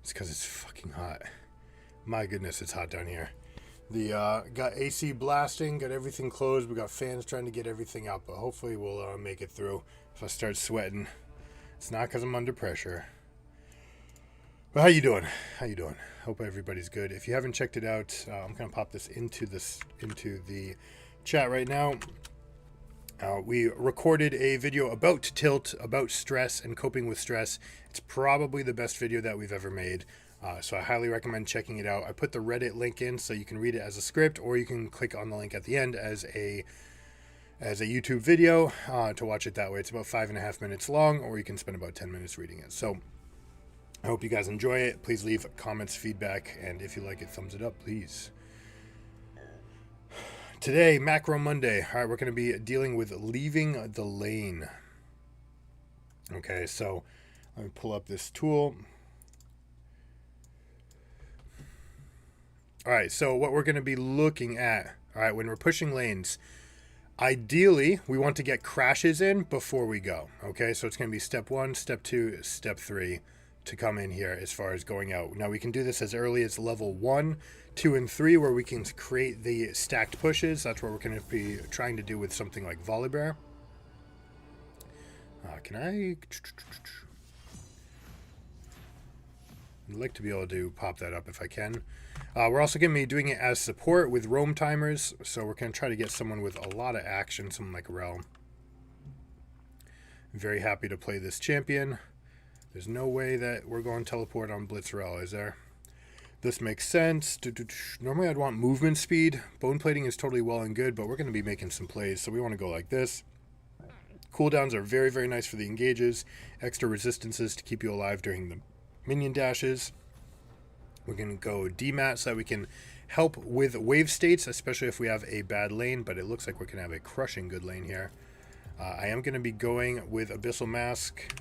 It's because it's fucking hot. My goodness, it's hot down here. The got AC blasting, got everything closed. We got fans trying to get everything out, but hopefully we'll make it through. If I start sweating, it's not because I'm under pressure. But how you doing? How you doing? Hope everybody's good. If you haven't checked it out, I'm gonna pop this into the chat right now. We recorded a video about tilt, about stress and coping with stress. It's probably the best video that we've ever made. So I highly recommend checking it out. I put the Reddit link in so you can read it as a script, or you can click on the link at the end as a YouTube video to watch it that way. It's about 5.5 minutes long, or you can spend about 10 minutes reading it. So I hope you guys enjoy it. Please leave comments, feedback, and if you like it, thumbs it up, please. Today, Macro Monday. All right, we're going to be dealing with leaving the lane. Okay, so let me pull up this tool. All right, so what we're going to be looking at, all right, when we're pushing lanes, ideally, we want to get crashes in before we go. Okay, so it's going to be step 1, step 2, step 3 to come in here as far as going out. Now, we can do this as early as level 1, 2, and 3, where we can create the stacked pushes. That's what we're going to be trying to do with something like Volibear. I'd like to be able to pop that up if I can. We're also going to be doing it as support with roam timers, so we're going to try to get someone with a lot of action, someone like Rel. I'm very happy to play this champion. There's no way that we're going to teleport on Blitz Rel, is there? This makes sense. Normally I'd want movement speed. Bone plating is totally well and good, but we're going to be making some plays, so we want to go like this. Cooldowns are very, very nice for the engages. Extra resistances to keep you alive during the minion dashes. We're going to go DMAT so that we can help with wave states, especially if we have a bad lane, but it looks like we're going to have a crushing good lane here. I am going to be going with Abyssal Mask.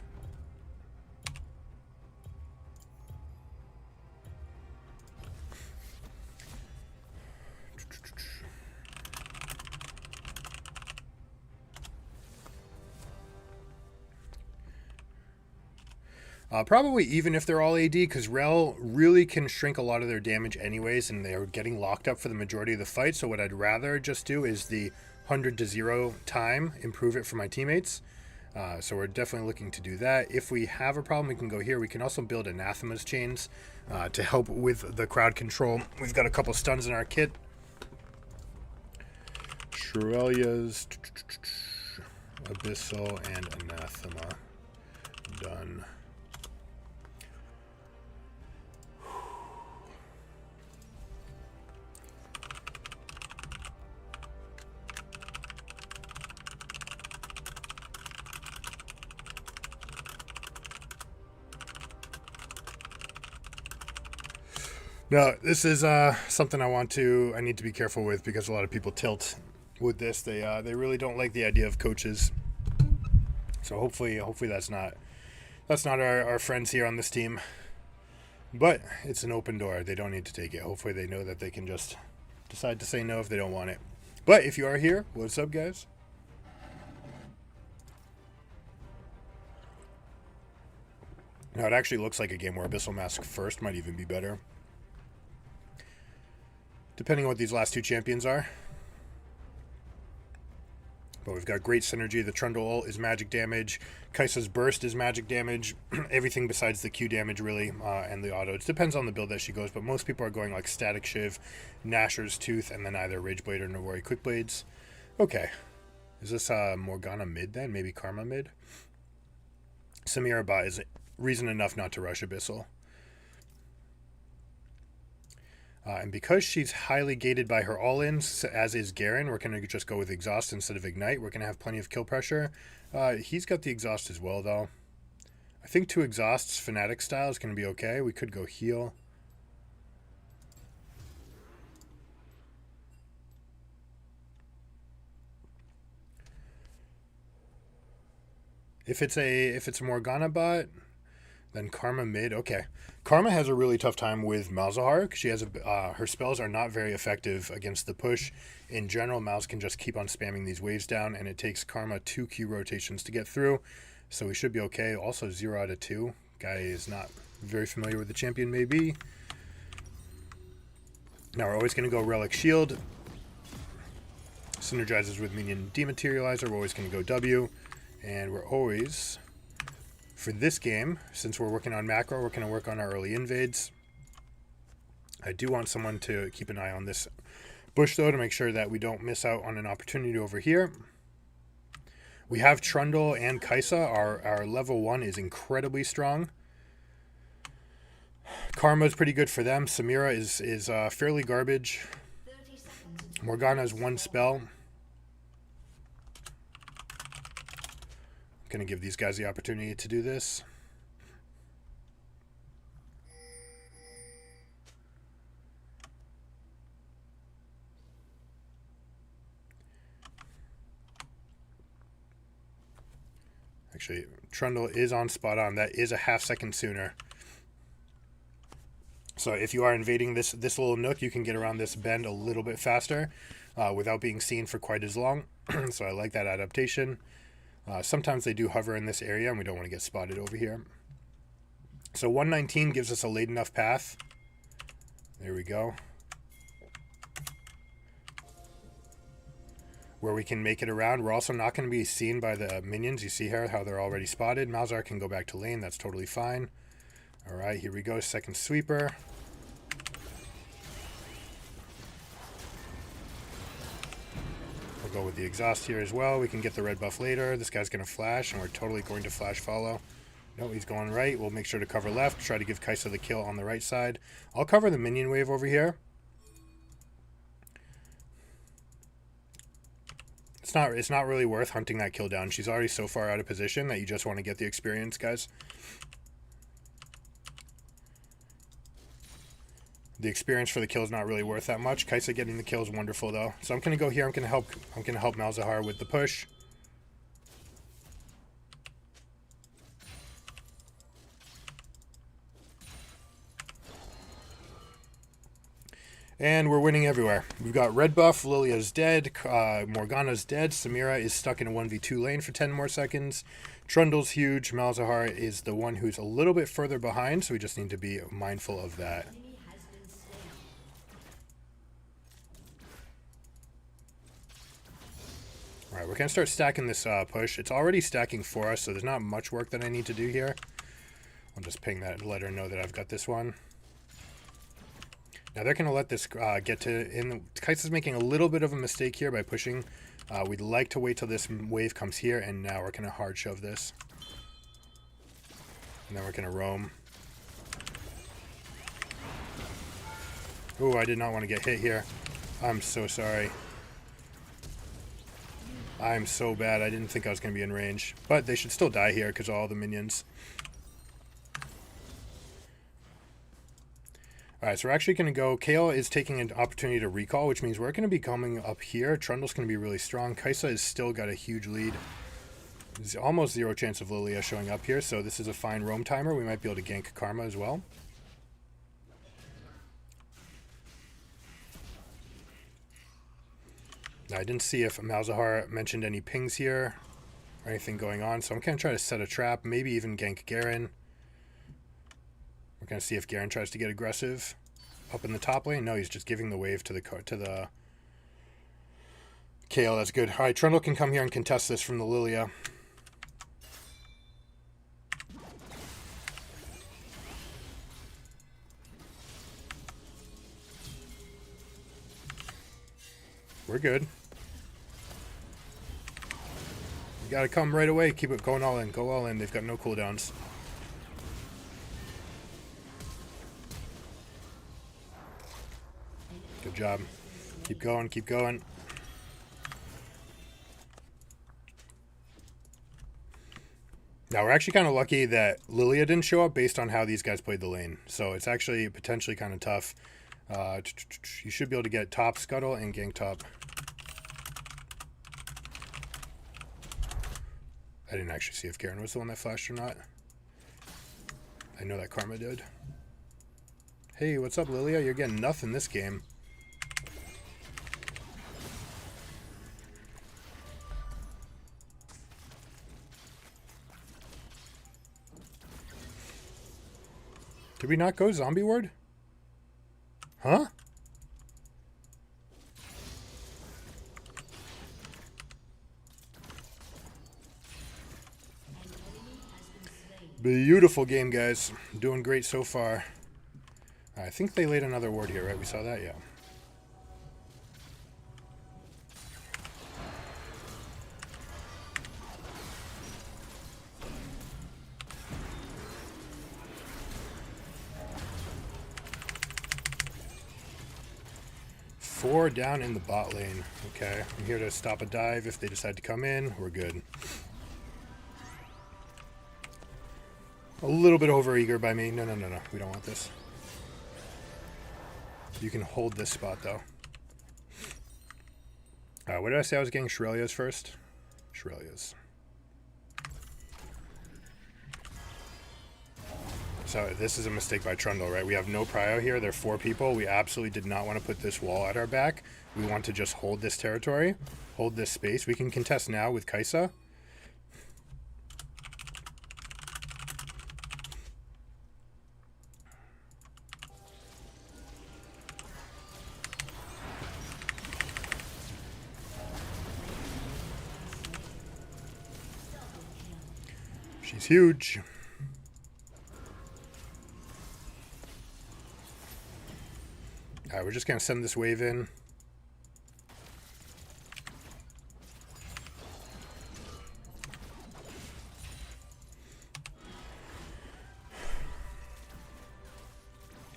Probably even if they're all AD, because Rel really can shrink a lot of their damage anyways, and they're getting locked up for the majority of the fight. So what I'd rather just do is the 100 to 0 time, improve it for my teammates. So we're definitely looking to do that. If we have a problem, we can go here. We can also build Anathema's chains to help with the crowd control. We've got a couple stuns in our kit. Shurelya's, Abyssal, and Anathema. Done. Now, this is something I need to be careful with, because a lot of people tilt with this. They really don't like the idea of coaches. So hopefully that's not our friends here on this team. But it's an open door. They don't need to take it. Hopefully they know that they can just decide to say no if they don't want it. But if you are here, what's up, guys? Now, it actually looks like a game where Abyssal Mask first might even be better, depending on what these last two champions are. But we've got great synergy. The Trundle ult is magic damage. Kai'Sa's burst is magic damage. Everything besides the Q damage, really, and the auto. It depends on the build that she goes, but most people are going like Static Shiv, Nashor's Tooth, and then either Rageblade or Navori Quickblades. Okay. Is this Morgana mid then? Maybe Karma mid? Samira Ba is reason enough not to rush Abyssal. And because she's highly gated by her all-ins, as is Garen, we're going to just go with Exhaust instead of Ignite. We're going to have plenty of kill pressure. He's got the Exhaust as well, though. I think 2 Exhausts, Fnatic style, is going to be okay. We could go heal. If it's a Morgana bot, then Karma mid. Okay. Karma has a really tough time with Malzahar because she has her spells are not very effective against the push. In general, Malz can just keep on spamming these waves down, and it takes Karma 2 Q rotations to get through. So we should be okay. Also 0 out of 2. Guy is not Very familiar with the champion, maybe. Now we're always going to go Relic Shield. Synergizes with Minion Dematerializer. We're always going to go W. And we're always, for this game, since we're working on macro, we're going to work on our early invades. I do want someone to keep an eye on this bush, though, to make sure that we don't miss out on an opportunity over here. We have Trundle and Kaisa. Our level 1 is incredibly strong. Karma is pretty good for them. Samira is fairly garbage. Morgana is 1 spell. I'm going to give these guys the opportunity to do this. Actually, Trundle is on spot on. That is a half second sooner. So if you are invading this little nook, you can get around this bend a little bit faster without being seen for quite as long. So I like that adaptation. Sometimes they do hover in this area, and we don't want to get spotted over here. So 119 gives us a late enough path. There we go. Where we can make it around. We're also not going to be seen by the minions. You see here how they're already spotted. Malzahar can go back to lane. That's totally fine. All right, here we go. Second sweeper. We'll go with the exhaust here as well. We can get the red buff later. This guy's going to flash, and we're totally going to flash follow. No, he's going right. We'll make sure to cover left. Try to give Kaisa the kill on the right side. I'll cover the minion wave over here. It's not really worth hunting that kill down. She's already so far out of position that you just want to get the experience, guys. The experience for the kill is not really worth that much. Kaisa getting the kill is wonderful though. So I'm gonna go here. I'm gonna help Malzahar with the push. And we're winning everywhere. We've got red buff, Lilia's dead, Morgana's dead, Samira is stuck in a 1v2 lane for 10 more seconds. Trundle's huge, Malzahar is the one who's a little bit further behind, so we just need to be mindful of that. Alright, we're going to start stacking this push. It's already stacking for us, so there's not much work that I need to do here. I'll just ping that and let her know that I've got this one. Now they're going to let this get to... Kaisa's making a little bit of a mistake here by pushing. We'd like to wait till this wave comes here, and now we're going to hard shove this. And then we're going to roam. Ooh, I did not want to get hit here. I'm so sorry. I'm so bad. I didn't think I was going to be in range. But they should still die here because of all the minions. Alright, so we're actually going to go... Kale is taking an opportunity to recall, which means we're going to be coming up here. Trundle's going to be really strong. Kaisa has still got a huge lead. There's almost zero chance of Lilia showing up here, so this is a fine roam timer. We might be able to gank Karma as well. Now, I didn't see if Malzahar mentioned any pings here or anything going on, so I'm going to try to set a trap, maybe even gank Garen. We're going to see if Garen tries to get aggressive up in the top lane. No, he's just giving the wave to the Kale. That's good. All right, Trundle can come here and contest this from the Lilia. We're good. You gotta come right away. Keep it going all in. Go all in. They've got no cooldowns. Good job. Keep going. Keep going. Now, we're actually kind of lucky that Lilia didn't show up based on how these guys played the lane. So it's actually potentially kind of tough. You should be able to get top scuttle and gank top. I didn't actually see if Garen was the one that flashed or not. I know that Karma did. Hey, what's up, Lilia? You're getting nothing this game. Did we not go zombie ward? Huh? Beautiful game, guys. Doing great so far. I think they laid another ward here, right? We saw that, yeah. Four down in the bot lane. Okay, I'm here to stop a dive. If they decide to come in, we're good. A little bit overeager by me. No. We don't want this. You can hold this spot, though. What did I say I was getting? Shurelya's first? Shurelya's. So this is a mistake by Trundle, right? We have no prio here. There are 4 people. We absolutely did not want to put this wall at our back. We want to just hold this territory, hold this space. We can contest now with Kai'Sa. She's huge. Alright, we're just going to send this wave in.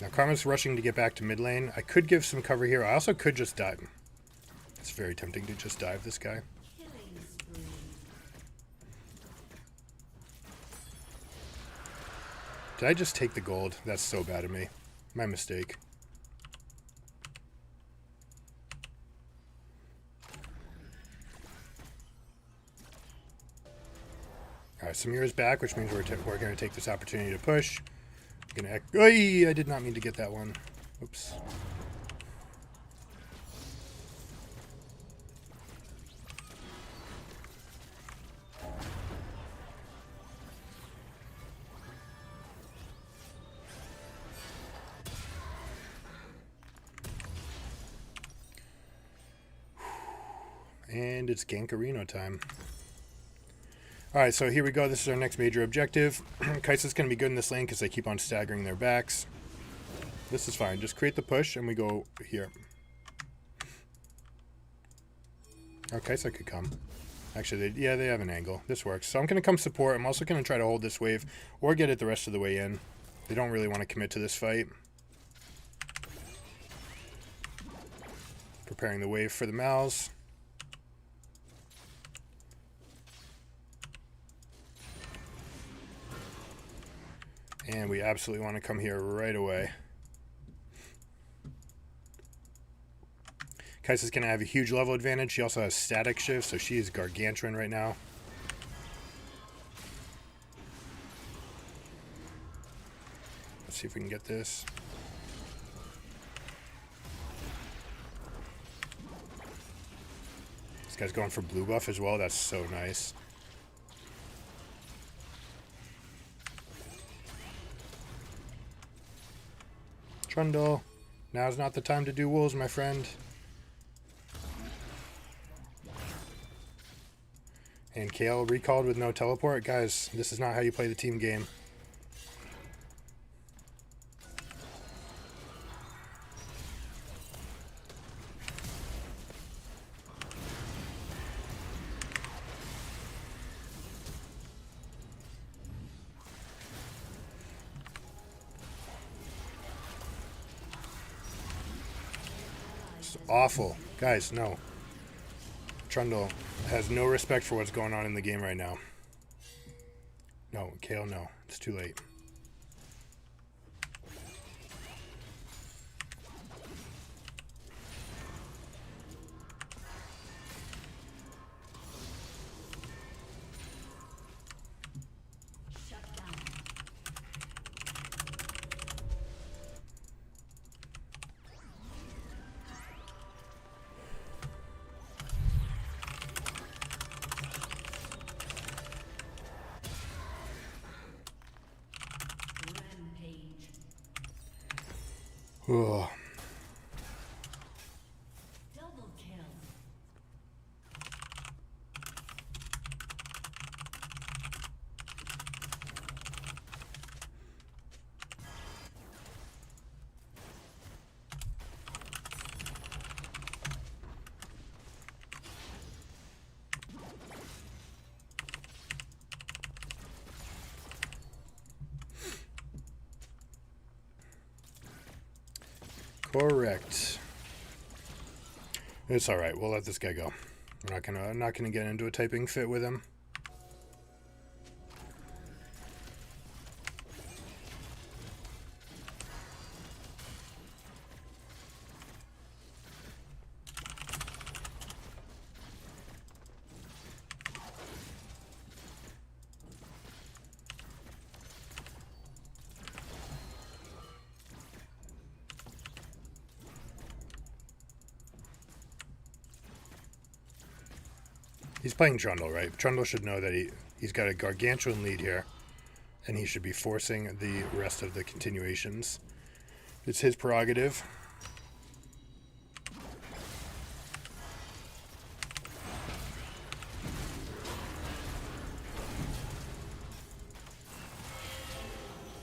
Now Karma's rushing to get back to mid lane. I could give some cover here. I also could just dive. It's very tempting to just dive this guy. Did I just take the gold? That's so bad of me. My mistake. Alright, Samira's back, which means we're going to take this opportunity to push. Oy, I did not mean to get that one. Oops. And it's Gankarino time. Alright, so here we go. This is our next major objective. Kai'Sa's going to be good in this lane because they keep on staggering their backs. This is fine. Just create the push and we go here. Oh, Kai'Sa could come. Actually, they have an angle. This works. So I'm going to come support. I'm also going to try to hold this wave or get it the rest of the way in. They don't really want to commit to this fight. Preparing the wave for the Mals. And we absolutely want to come here right away. Kai'Sa's going to have a huge level advantage. She also has static shift, so she is gargantuan right now. Let's see if we can get this. This guy's going for blue buff as well. That's so nice. Trundle, now's not the time to do wolves, my friend. And Kayle recalled with no teleport. Guys, this is not how you play the team game. Awful. Guys, no. Trundle has no respect for what's going on in the game right now. No, Kayle, no. It's too late. Ugh. Correct. It's all right. We'll let this guy go. I'm not gonna get into a typing fit with him. He's playing Trundle, right? Trundle should know that he's got a gargantuan lead here, and he should be forcing the rest of the continuations. It's his prerogative.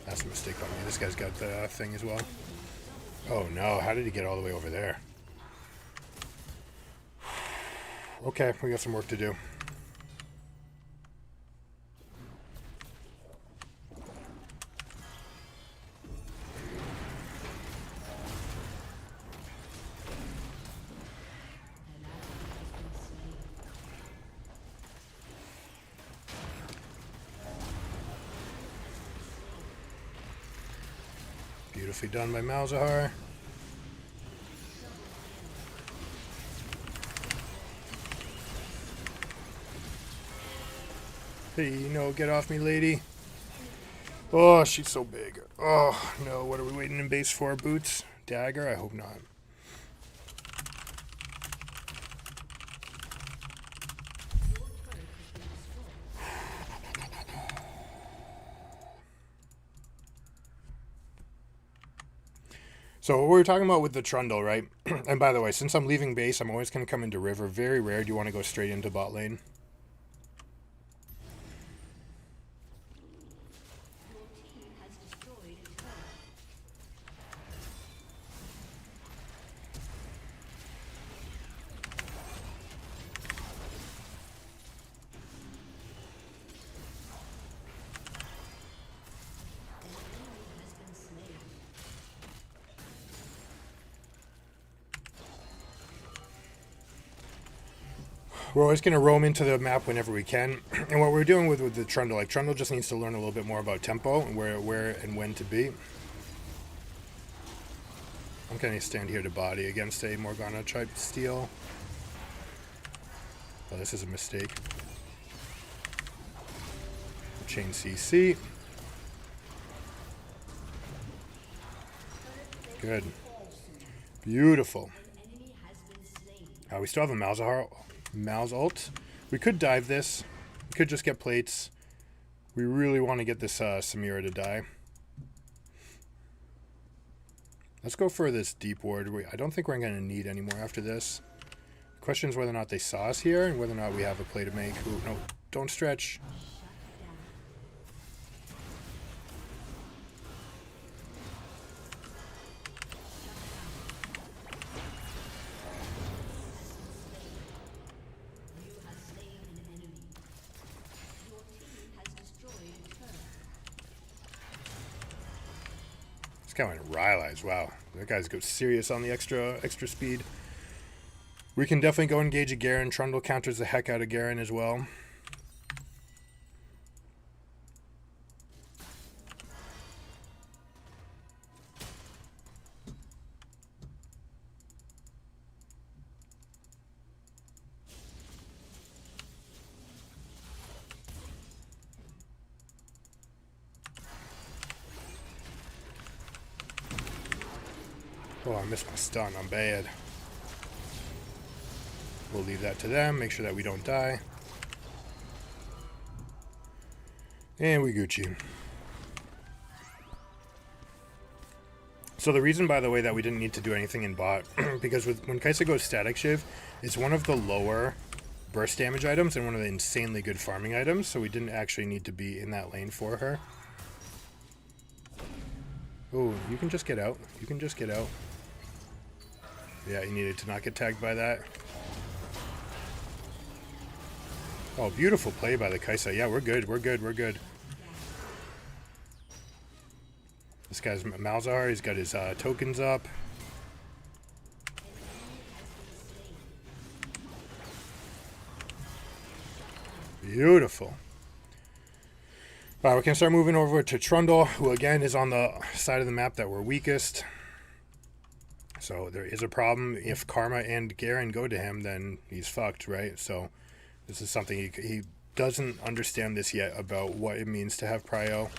That's a mistake on me. This guy's got the thing as well. Oh no, how did he get all the way over there? Okay, we got some work to do. Beautifully done by Malzahar. Hey, no, get off me, lady. Oh, she's so big. Oh, no, what are we waiting in base for? Boots? Dagger? I hope not. So what we were talking about with the Trundle, right? And by the way, since I'm leaving base, I'm always going to come into river. Very rare do you want to go straight into bot lane. We're always going to roam into the map whenever we can. And what we're doing with the Trundle, like Trundle just needs to learn a little bit more about tempo and where and when to be. I'm going to stand here to body against a Morgana type steal. Oh, this is a mistake. Chain CC. Good. Beautiful. We still have a Mal's ult. We could dive this. We could just get plates. We really want to get this Samira to die. Let's go for this deep ward. I don't think we're going to need any more after this. The question is whether or not they saw us here and whether or not we have a play to make. Ooh, no, don't stretch. Kind of Rylai's. Wow, that guy's go serious on the extra speed. We can definitely go engage a Garen. Trundle counters the heck out of Garen as well. Oh, I missed my stun. I'm bad. We'll leave that to them. Make sure that we don't die. And we Gucci. So So the reason, by the way, that we didn't need to do anything in bot, because when Kai'Sa goes Static Shiv, it's one of the lower burst damage items and one of the insanely good farming items, so we didn't actually need to be in that lane for her. Oh, you can just get out. You can just get out. Yeah, you needed to not get tagged by that. Oh, beautiful play by the Kai'Sa. Yeah, we're good. We're good. We're good. This guy's Malzahar. He's got his tokens up. Beautiful. All right, we can start moving over to Trundle, who again is on the side of the map that we're weakest. So there is a problem. If Karma and Garen go to him, then he's fucked, right? So this is something he doesn't understand this yet about what it means to have prio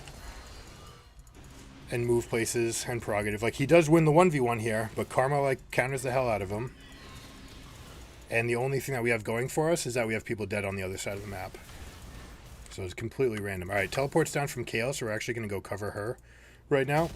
and move places and prerogative. Like, he does win the 1v1 here, but Karma, like, counters the hell out of him. And the only thing that we have going for us is that we have people dead on the other side of the map. So it's completely random. All right, teleport's down from Kayle, so we're actually going to go cover her right now.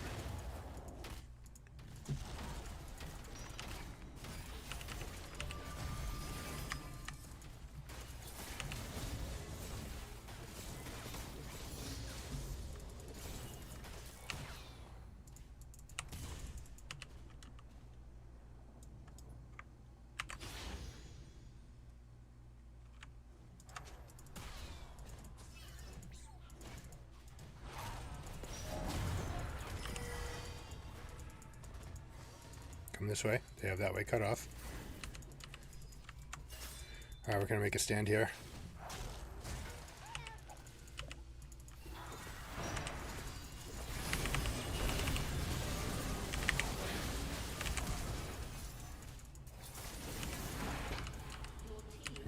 Come this way. They have that way cut off. Alright, we're going to make a stand here.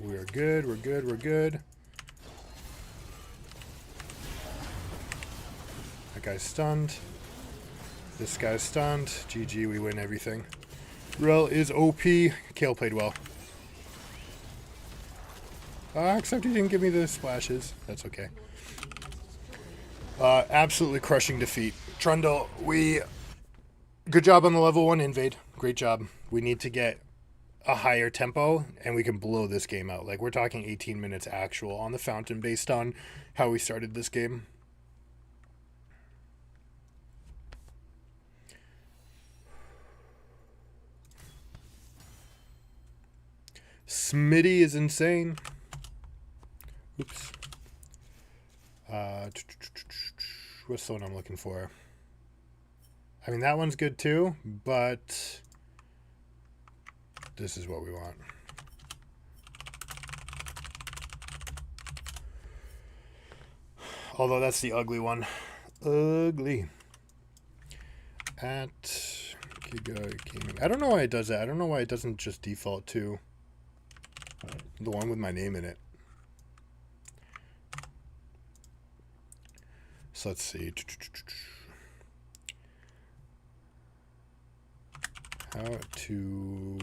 We're good, we're good, we're good. That guy's stunned. This guy's stunned. GG, we win everything. Rel is OP. Kayle played well. Except he didn't give me the splashes. That's okay. Absolutely crushing defeat. Trundle, good job on the level 1 invade. Great job. We need to get a higher tempo, and we can blow this game out. Like, we're talking 18 minutes actual on the fountain based on how we started this game. Smitty is insane. Oops. What's the one I'm looking for? I mean, that one's good too, but this is what we want. Although that's the ugly one. Ugly. At Giga Gaming. I don't know why it does that. I don't know why it doesn't just default to the one with my name in it. So let's see. How to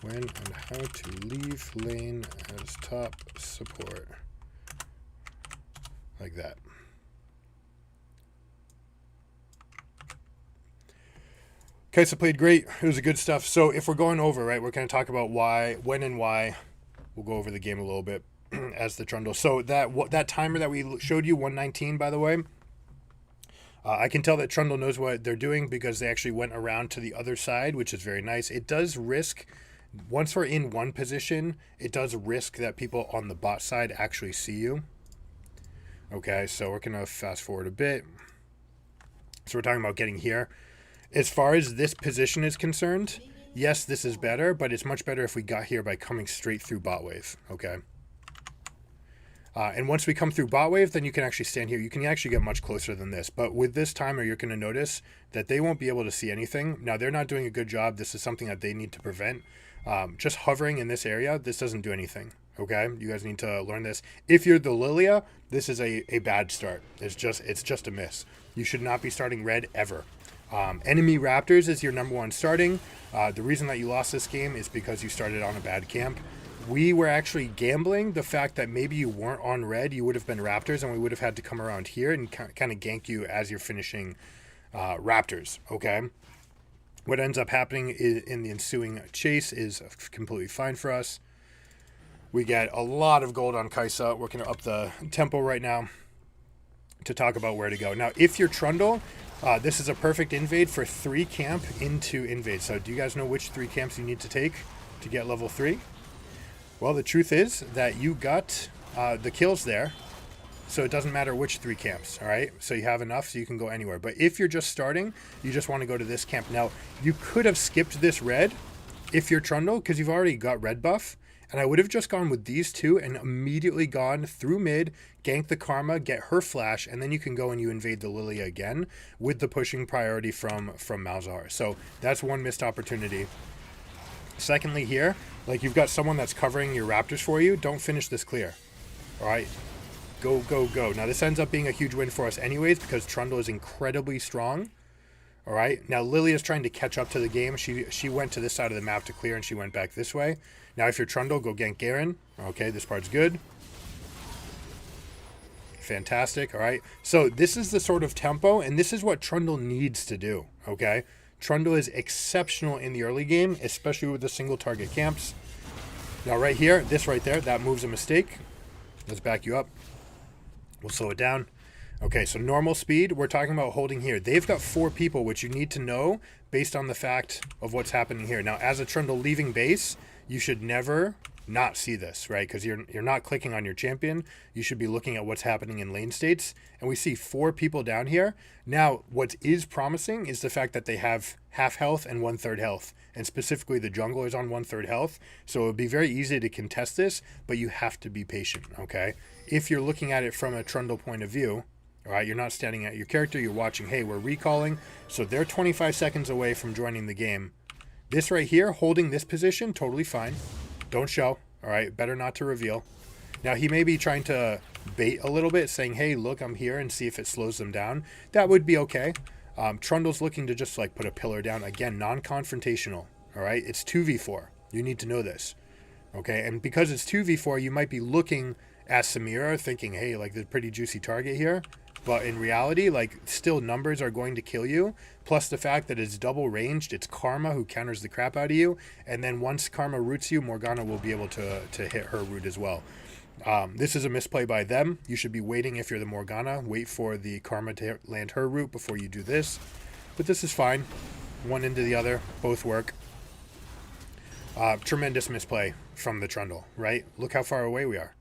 when and how to leave lane as top support. Like that. Okay, so played great. It was a good stuff. So if we're going over, right, we're going to talk about why, when and why. We'll go over the game a little bit as the Trundle. So that timer that we showed you, 119, by the way, I can tell that Trundle knows what they're doing because they actually went around to the other side, which is very nice. It does risk, once we're in one position, it does risk that people on the bot side actually see you. Okay, so we're going to fast forward a bit. So we're talking about getting here. As far as this position is concerned, yes, this is better, but it's much better if we got here by coming straight through bot wave, okay? And once we come through bot wave, then you can actually stand here. You can actually get much closer than this. But with this timer, you're going to notice that they won't be able to see anything. Now, they're not doing a good job. This is something that they need to prevent. Just hovering in this area, this doesn't do anything, okay? You guys need to learn this. If you're the Lilia, this is a bad start. It's just a miss. You should not be starting red ever. Enemy Raptors is your number one starting. The reason that you lost this game is because you started on a bad camp. we were actually gambling the fact that maybe you weren't on red, you would have been Raptors, and we would have had to come around here and kind of gank you as you're finishing Raptors, okay? What ends up happening in the ensuing chase is completely fine for us. We get a lot of gold on Kaisa. We're going to up the tempo right now to talk about where to go. Now, if you're Trundle, this is a perfect invade for 3 camp into invade. So do you guys know which 3 camps you need to take to get level 3? Well, the truth is that you got the kills there. So it doesn't matter which 3 camps, all right? So you have enough so you can go anywhere. But if you're just starting, you just want to go to this camp. Now, you could have skipped this red if you're Trundle because you've already got red buff. And I would have just gone with these 2 and immediately gone through mid, gank the Karma, get her flash, and then you can go and you invade the Lilia again with the pushing priority from Malzahar. So that's one missed opportunity. Secondly here, like you've got someone that's covering your Raptors for you. Don't finish this clear. All right? Go, go, go. Now this ends up being a huge win for us anyways because Trundle is incredibly strong. All right? Now Lilia's trying to catch up to the game. She went to this side of the map to clear and she went back this way. Now, if you're Trundle, go gank Garen. Okay, this part's good. Fantastic, all right? So this is the sort of tempo, and this is what Trundle needs to do, okay? Trundle is exceptional in the early game, especially with the single target camps. Now, right here, this right there, that move's a mistake. Let's back you up. We'll slow it down. Okay, so normal speed, we're talking about holding here. They've got 4 people, which you need to know based on the fact of what's happening here. Now, as a Trundle leaving base, you should never not see this, right? Because you're not clicking on your champion. You should be looking at what's happening in lane states. And we see 4 people down here. Now, what is promising is the fact that they have half health and 1/3 health. And specifically, the jungler is on 1/3 health. So it would be very easy to contest this, but you have to be patient, okay? If you're looking at it from a Trundle point of view, all right, you're not standing at your character. You're watching, hey, we're recalling. So they're 25 seconds away from joining the game. This right here, holding this position, totally fine. Don't show, all right? Better not to reveal. Now, he may be trying to bait a little bit, saying, hey, look, I'm here, and see if it slows them down. That would be okay. Trundle's looking to just, like, put a pillar down. Again, non-confrontational, all right? It's 2v4. You need to know this, okay? And because it's 2v4, you might be looking at Samira thinking, hey, like, there's a pretty juicy target here. But in reality, like, still numbers are going to kill you. Plus the fact that it's double ranged, it's Karma who counters the crap out of you. And then once Karma roots you, Morgana will be able to hit her root as well. This is a misplay by them. You should be waiting if you're the Morgana. Wait for the Karma to land her root before you do this. But this is fine. One into the other. Both work. Tremendous misplay from the Trundle, right? Look how far away we are.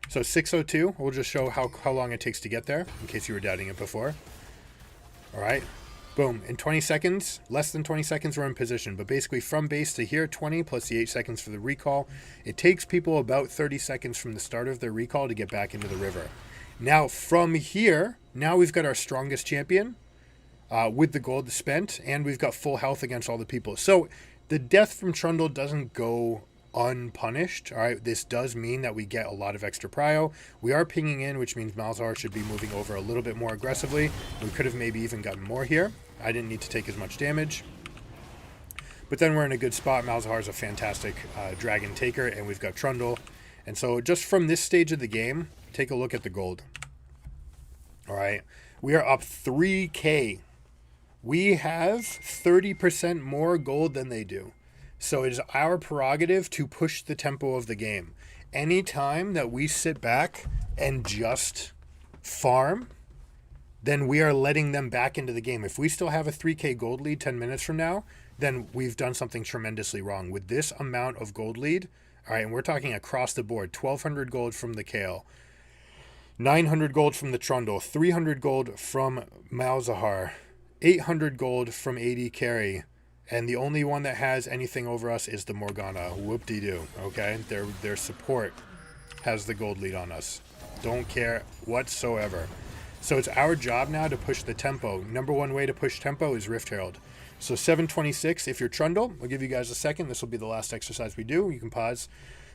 So 602, we'll just show how long it takes to get there, in case you were doubting it before. All right, boom. In 20 seconds, less than 20 seconds, we're in position. But basically from base to here, 20 plus the 8 seconds for the recall. It takes people about 30 seconds from the start of their recall to get back into the river. Now from here, now we've got our strongest champion with the gold spent, and we've got full health against all the people. So the death from Trundle doesn't go unpunished. All right, this does mean that we get a lot of extra prio. We are pinging in, which means Malzahar should be moving over a little bit more aggressively. We could have maybe even gotten more here. I didn't need to take as much damage. But then we're in a good spot. Malzahar is a fantastic dragon taker, and we've got Trundle. And so just from this stage of the game, take a look at the gold. All right, we are up 3K. We have 30% more gold than they do. So it is our prerogative to push the tempo of the game. Anytime that we sit back and just farm, then we are letting them back into the game. If we still have a 3K gold lead 10 minutes from now, then we've done something tremendously wrong. With this amount of gold lead, all right, and we're talking across the board, 1,200 gold from the Kale, 900 gold from the Trundle, 300 gold from Malzahar, 800 gold from AD Carry, and the only one that has anything over us is the Morgana. Whoop-de-doo, okay? Their support has the gold lead on us. Don't care whatsoever. So it's our job now to push the tempo. Number one way to push tempo is Rift Herald. So 726, if you're Trundle, I'll give you guys a second. This will be the last exercise we do. You can pause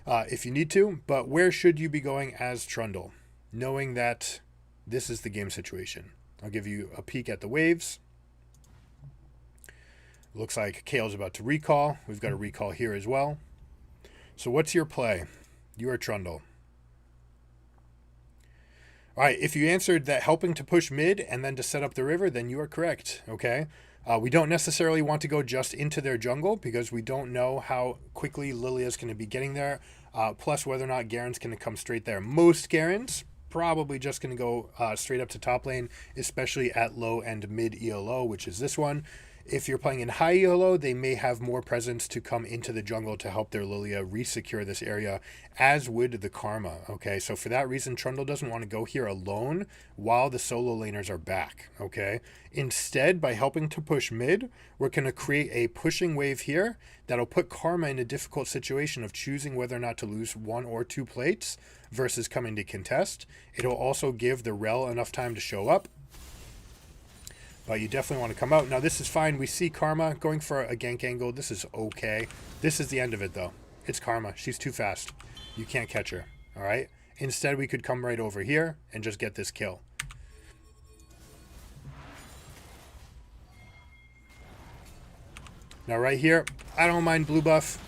if you need to. But where should you be going as Trundle? Knowing that this is the game situation. I'll give you a peek at the waves. Looks like Kale's about to recall. We've got a recall here as well. So what's your play? You are Trundle. All right, if you answered that helping to push mid and then to set up the river, then you are correct, okay? We don't necessarily want to go just into their jungle because we don't know how quickly Lilia's going to be getting there, plus whether or not Garen's going to come straight there. Most Garens probably just going to go straight up to top lane, especially at low and mid ELO, which is this one. If you're playing in high ELO, they may have more presence to come into the jungle to help their Lilia resecure this area, as would the Karma, okay? So for that reason, Trundle doesn't want to go here alone while the solo laners are back, okay? Instead, by helping to push mid, we're going to create a pushing wave here that'll put Karma in a difficult situation of choosing whether or not to lose 1 or 2 plates versus coming to contest. It'll also give the Rel enough time to show up. But you definitely want to come out. Now, this is fine. We see Karma going for a gank angle. This is okay. This is the end of it, though. It's Karma. She's too fast. You can't catch her. All right? Instead, we could come right over here and just get this kill. Now, right here, I don't mind blue buff.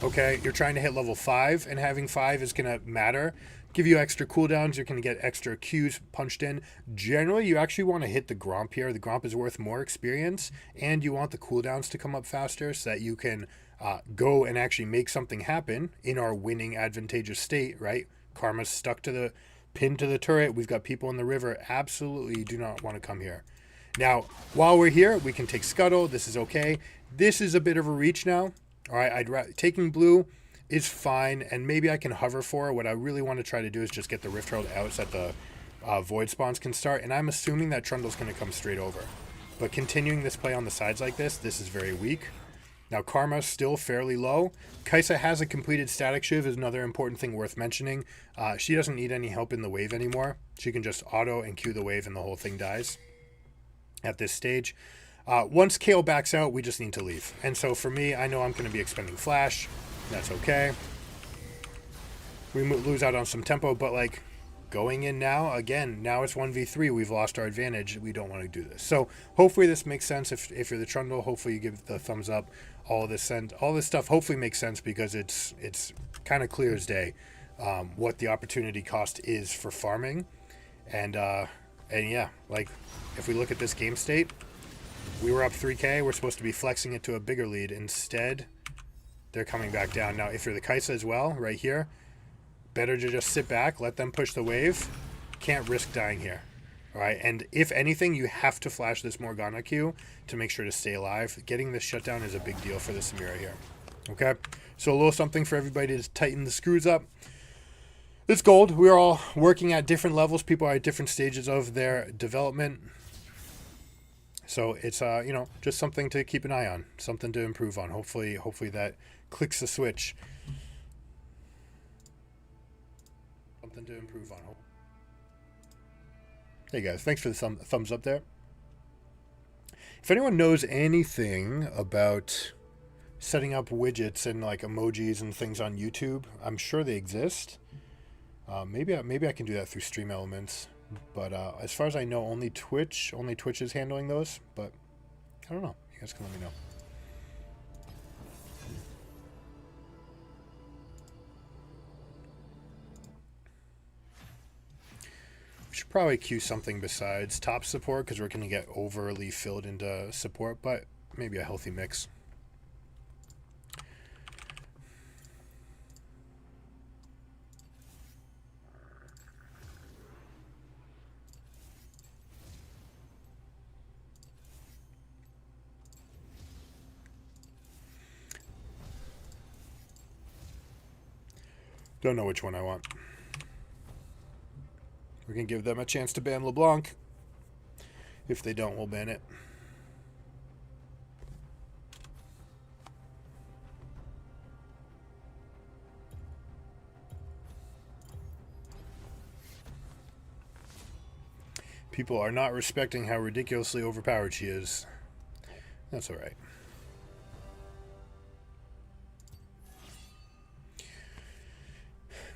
Okay? You're trying to hit level 5, and having 5 is going to matter. Give you extra cooldowns. You're going to get extra Qs punched in. Generally, you actually want to hit the Gromp here. The Gromp is worth more experience, and you want the cooldowns to come up faster so that you can go and actually make something happen in our winning advantageous state, right? Karma's stuck to the pin to the turret. We've got people in the river. Absolutely do not want to come here. Now, while we're here, we can take Scuttle. This is okay. This is a bit of a reach now. All right, taking blue is fine, and maybe I can hover for it. What I really want to try to do is just get the Rift Herald out so that the Void spawns can start, and I'm assuming that Trundle's going to come straight over. But continuing this play on the sides like this is very weak. Now, Karma's still fairly low. Kai'Sa has a completed Static Shiv is another important thing worth mentioning. She doesn't need any help in the wave anymore. She can just auto and Q the wave and the whole thing dies at this stage. Once Kayle backs out, we just need to leave. And so for me, I know I'm going to be expending Flash. That's okay. We lose out on some tempo, but like going in now, again, now it's 1v3. We've lost our advantage. We don't want to do this. So hopefully this makes sense. If you're the Trundle, hopefully you give the thumbs up. All this stuff hopefully makes sense because it's kind of clear as day what the opportunity cost is for farming. And yeah, like if we look at this game state, we were up 3K. We're supposed to be flexing it to a bigger lead. Instead, they're coming back down. Now, if you're the Kai'Sa as well, right here, better to just sit back, let them push the wave. Can't risk dying here. All right, and if anything, you have to flash this Morgana Q to make sure to stay alive. Getting this shutdown is a big deal for the Samira here. Okay, so a little something for everybody to tighten the screws up. It's gold. We're all working at different levels. People are at different stages of their development. So it's just something to keep an eye on, something to improve on. Hopefully that clicks the switch. Something to improve on. Hey guys, thanks for the thumbs up there. If anyone knows anything about setting up widgets and like emojis and things on YouTube, I'm sure they exist. Maybe I can do that through Stream Elements. But as far as I know, only Twitch is handling those. But I don't know. You guys can let me know. We should probably queue something besides top support because we're going to get overly filled into support, but maybe a healthy mix. Don't know which one I want. We're going to give them a chance to ban LeBlanc. If they don't, we'll ban it. People are not respecting how ridiculously overpowered she is. That's all right.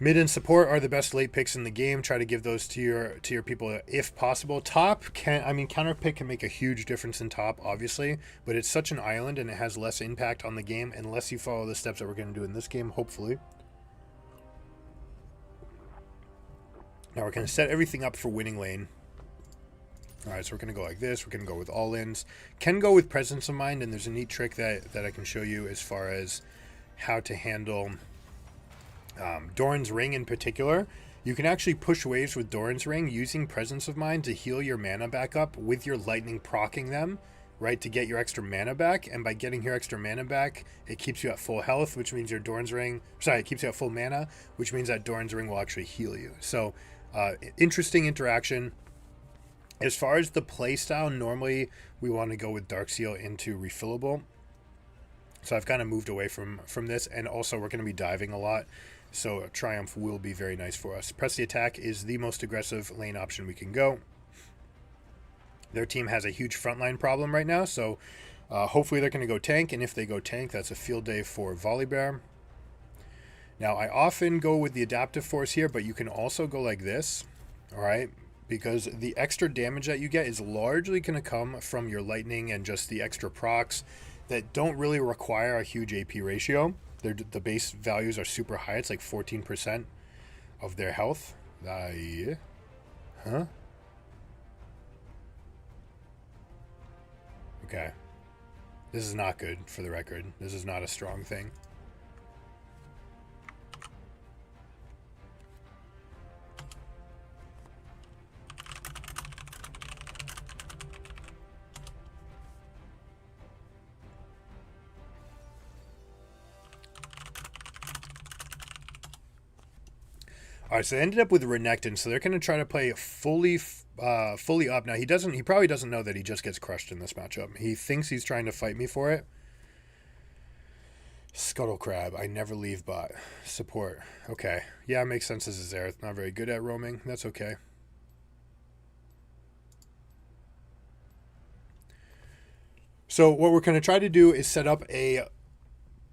Mid and support are the best late picks in the game. Try to give those to your people if possible. Top counter pick can make a huge difference in top, obviously, but it's such an island and it has less impact on the game unless you follow the steps that we're going to do in this game, hopefully. Now we're going to set everything up for winning lane. All right, so we're going to go like this. We're going to go with all-ins. Can go with presence of mind, and there's a neat trick that I can show you as far as how to handle Doran's Ring in particular. You can actually push waves with Doran's Ring using presence of mind to heal your mana back up with your lightning proccing them, right, to get your extra mana back. And by getting your extra mana back, it keeps you at full health, which means your Doran's Ring, it keeps you at full mana, which means that Doran's Ring will actually heal you. So interesting interaction. As far as the play style, normally we want to go with Dark Seal into refillable. So I've kind of moved away from this, and also we're going to be diving a lot. So Triumph will be very nice for us. Press the Attack is the most aggressive lane option we can go. Their team has a huge frontline problem right now, so hopefully they're going to go tank, and if they go tank, that's a field day for Volibear. Now, I often go with the Adaptive Force here, but you can also go like this, all right? Because the extra damage that you get is largely going to come from your lightning and just the extra procs that don't really require a huge AP ratio. The base values are super high. It's like 14% of their health. Yeah. Huh? Okay. This is not good, for the record. This is not a strong thing. All right, so they ended up with Renekton, so they're going to try to play fully up. Now, he probably doesn't know that he just gets crushed in this matchup. He thinks he's trying to fight me for it. Scuttle Crab, I never leave bot. Support. Okay. Yeah, it makes sense as a Xerath. Not very good at roaming. That's okay. So what we're going to try to do is set up a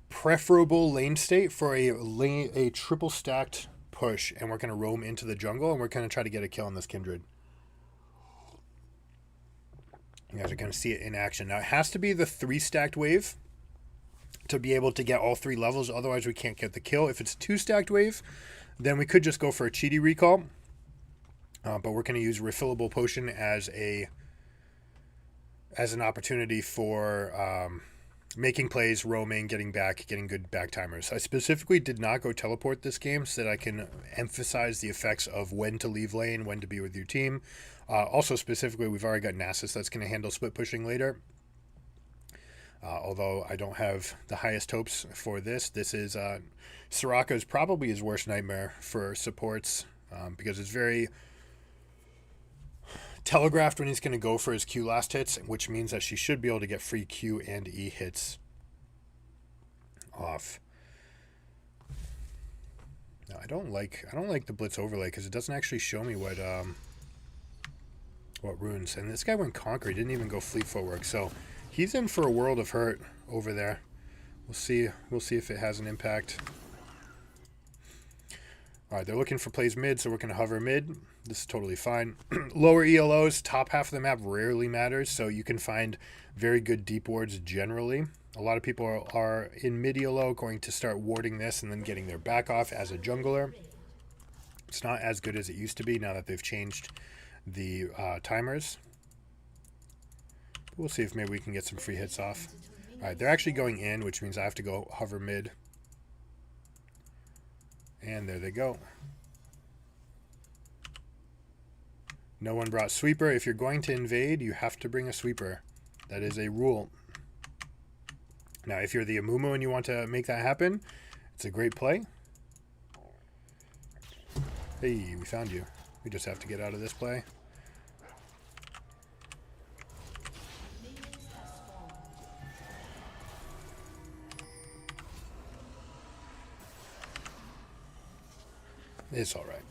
preferable lane state for a triple stacked push, and we're going to roam into the jungle, and we're going to try to get a kill on this Kindred. You guys are going to see it in action. Now, it has to be the 3-stacked wave to be able to get all 3 levels. Otherwise, we can't get the kill. If it's a 2-stacked wave, then we could just go for a cheaty recall. But we're going to use refillable potion as an opportunity for making plays, roaming, getting good back timers. I specifically did not go teleport this game so that I can emphasize the effects of when to leave lane, when to be with your team. Also, specifically, we've already got Nasus that's going to handle split pushing later. Although I don't have the highest hopes for this. This is Soraka's probably his worst nightmare for supports because it's very telegraphed when he's going to go for his Q last hits, which means that she should be able to get free Q and E hits off. Now, I don't like the Blitz overlay because it doesn't actually show me what runes. And this guy went Conquer. He didn't even go Fleet Footwork. So he's in for a world of hurt over there. We'll see if it has an impact. All right, they're looking for plays mid, so we're going to hover mid. This is totally fine. Lower ELOs, top half of the map rarely matters, so you can find very good deep wards generally. A lot of people are in mid ELO going to start warding this and then getting their back off as a jungler. It's not as good as it used to be now that they've changed the timers. We'll see if maybe we can get some free hits off. All right, they're actually going in, which means I have to go hover mid. And there they go. No one brought sweeper. If you're going to invade, you have to bring a sweeper. That is a rule. Now, if you're the Amumu and you want to make that happen, it's a great play. Hey, we found you. We just have to get out of this play. It's all right.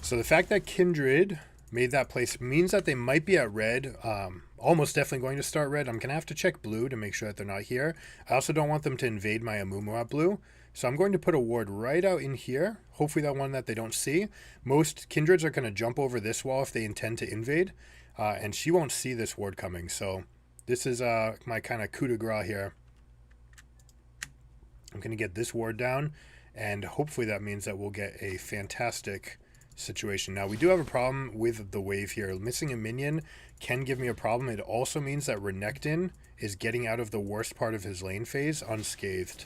So the fact that Kindred made that place means that they might be at red. Almost definitely going to start red. I'm going to have to check blue to make sure that they're not here. I also don't want them to invade my Amumu at blue. So I'm going to put a ward right out in here. Hopefully that one that they don't see. Most Kindreds are going to jump over this wall if they intend to invade. And she won't see this ward coming. So this is my kind of coup de grace here. I'm going to get this ward down, And hopefully that means that we'll get a fantastic situation. Now, we do have a problem with the wave here. Missing a minion can give me a problem. It also means that Renekton is getting out of the worst part of his lane phase unscathed.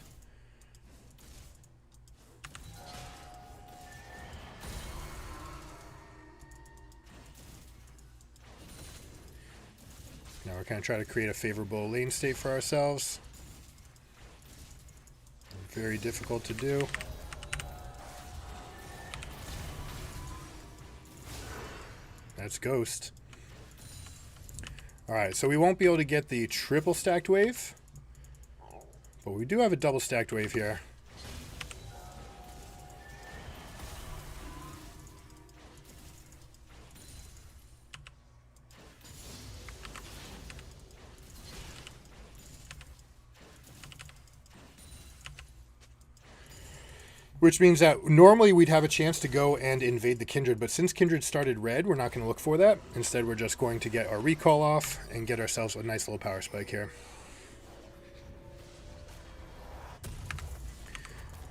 Now we're going to try to create a favorable lane state for ourselves. Very difficult to do. That's Ghost. Alright, so we won't be able to get the triple stacked wave, but we do have a double stacked wave here. Which means that normally we'd have a chance to go and invade the Kindred, but since Kindred started red, we're not going to look for that. Instead, we're just going to get our recall off and get ourselves a nice little power spike here.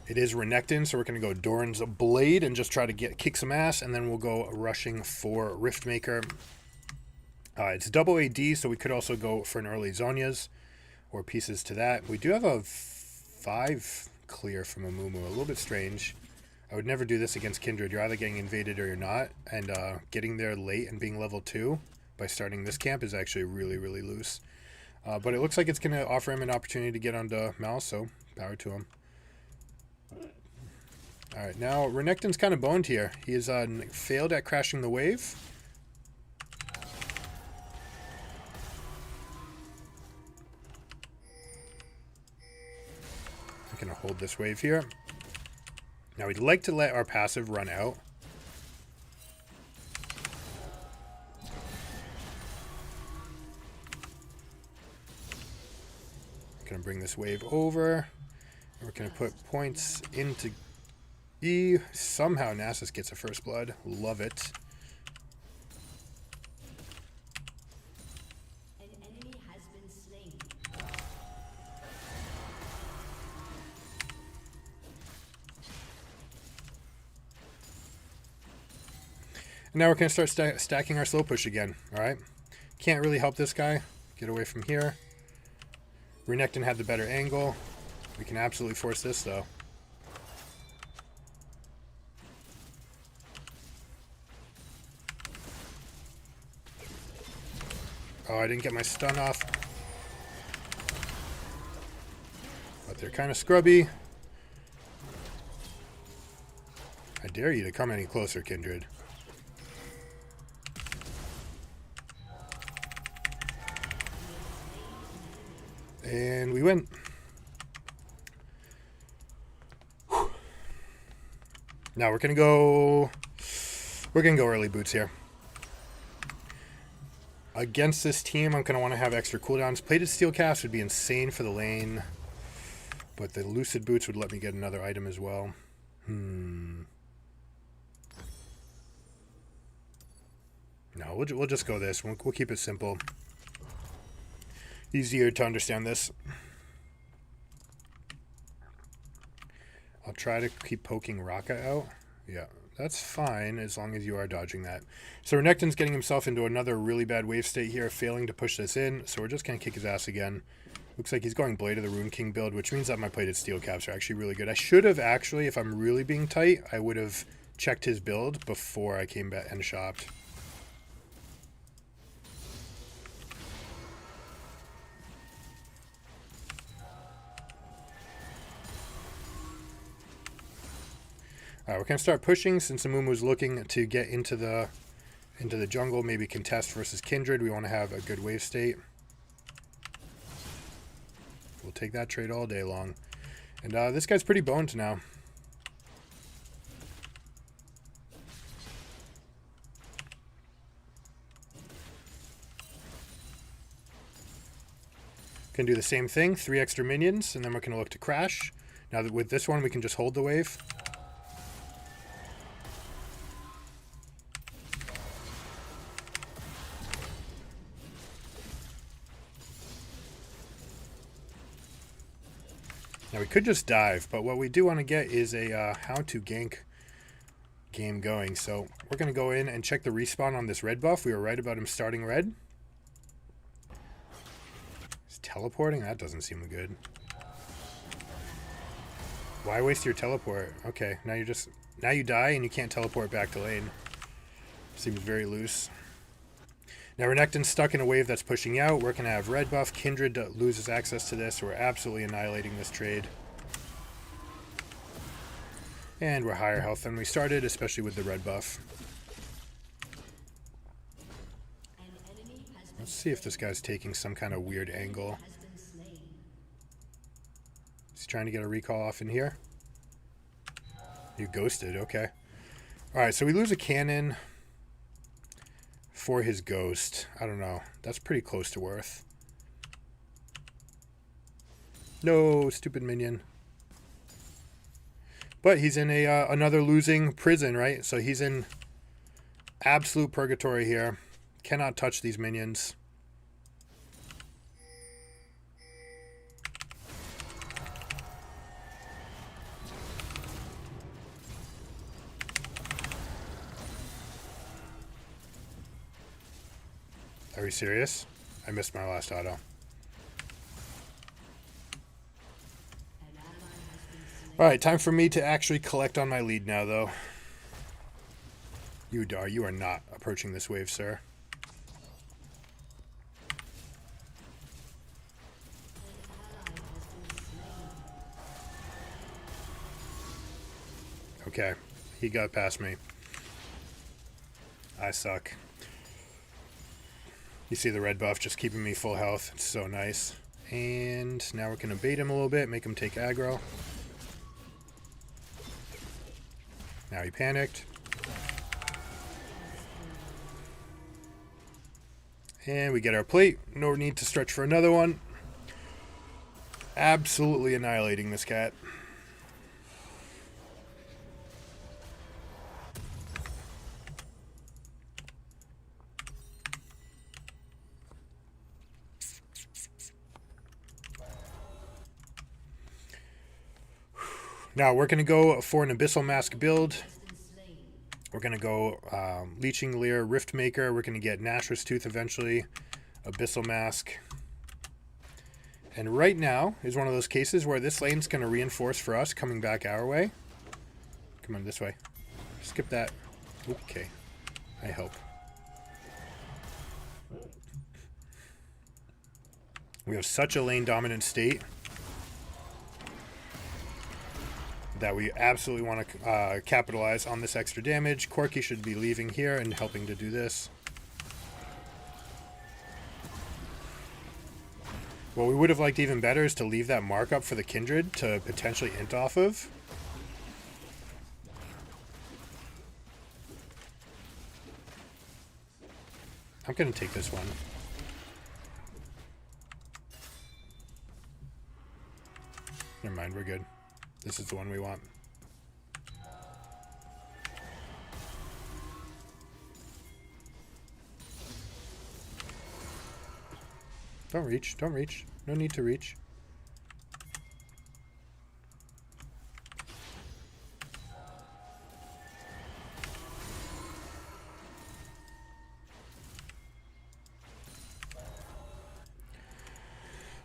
It is Renekton, so we're going to go Doran's Blade and just try to kick some ass, and then we'll go rushing for Riftmaker. It's double AD, so we could also go for an early Zhonya's or pieces to that. We do have a 5 clear from a Mumu, a little bit strange. I would never do this against Kindred. You're either getting invaded or you're not, and getting there late and being level 2 by starting this camp is actually really, really loose. But it looks like it's going to offer him an opportunity to get onto Mal, so power to him. Alright, now Renekton's kind of boned here. He has failed at crashing the wave. Going to hold this wave here. Now we'd like to let our passive run out. Going to bring this wave over. And we're going to put points into E. Somehow Nasus gets a first blood. Love it. And now we're going to start stacking our slow push again, alright? Can't really help this guy. Get away from here. Renekton had the better angle. We can absolutely force this, though. Oh, I didn't get my stun off. But they're kind of scrubby. I dare you to come any closer, Kindred. And we win. Whew. Now we're gonna go early boots here. Against this team, I'm gonna want to have extra cooldowns. Plated steel caps would be insane for the lane, but the lucid boots would let me get another item as well. No, we'll just go this. We'll keep it simple. Easier to understand this. I'll try to keep poking Raka out. Yeah, that's fine as long as you are dodging that. So Renekton's getting himself into another really bad wave state here, failing to push this in. So we're just going to kick his ass again. Looks like he's going Blade of the Rune King build, which means that my plated steel caps are actually really good. I should have actually, if I'm really being tight, I would have checked his build before I came back and shopped. Alright, we're going to start pushing since Amumu's looking to get into the jungle, maybe contest versus Kindred. We want to have a good wave state. We'll take that trade all day long. And this guy's pretty boned now. Can do the same thing, 3 extra minions, and then we're going to look to crash. Now that with this one, we can just hold the wave. Now we could just dive, but what we do want to get is a how to gank game going. So we're going to go in and check the respawn on this red buff. We were right about him starting red. He's teleporting? That doesn't seem good. Why waste your teleport? Okay, now you die and you can't teleport back to lane. Seems very loose. Now Renekton's stuck in a wave that's pushing out. We're going to have red buff. Kindred loses access to this. So we're absolutely annihilating this trade. And we're higher health than we started, especially with the red buff. Let's see if this guy's taking some kind of weird angle. He's trying to get a recall off in here. You ghosted, okay. Alright, so we lose a cannon for his ghost. I don't know. That's pretty close to worth. No, stupid minion. But he's in a another losing prison, right? So he's in absolute purgatory here. Cannot touch these minions. Are we serious? I missed my last auto. Alright, time for me to actually collect on my lead now, though. You are not approaching this wave, sir. Okay, he got past me. I suck. You see the red buff just keeping me full health. It's so nice. And now we're going to bait him a little bit, make him take aggro. Now he panicked. And we get our plate. No need to stretch for another one. Absolutely annihilating this cat. Now we're going to go for an Abyssal Mask build. We're going to go Leeching Leer, Rift Maker. We're going to get Nashor's Tooth eventually. Abyssal Mask. And right now is one of those cases where this lane's going to reinforce for us coming back our way. Come on, this way. Skip that. Okay. I help. We have such a lane dominant state that we absolutely want to capitalize on this extra damage. Corki should be leaving here and helping to do this. What we would have liked even better is to leave that markup for the Kindred to potentially int off of. I'm going to take this one. Never mind, we're good. This is the one we want. Don't reach, don't reach. No need to reach.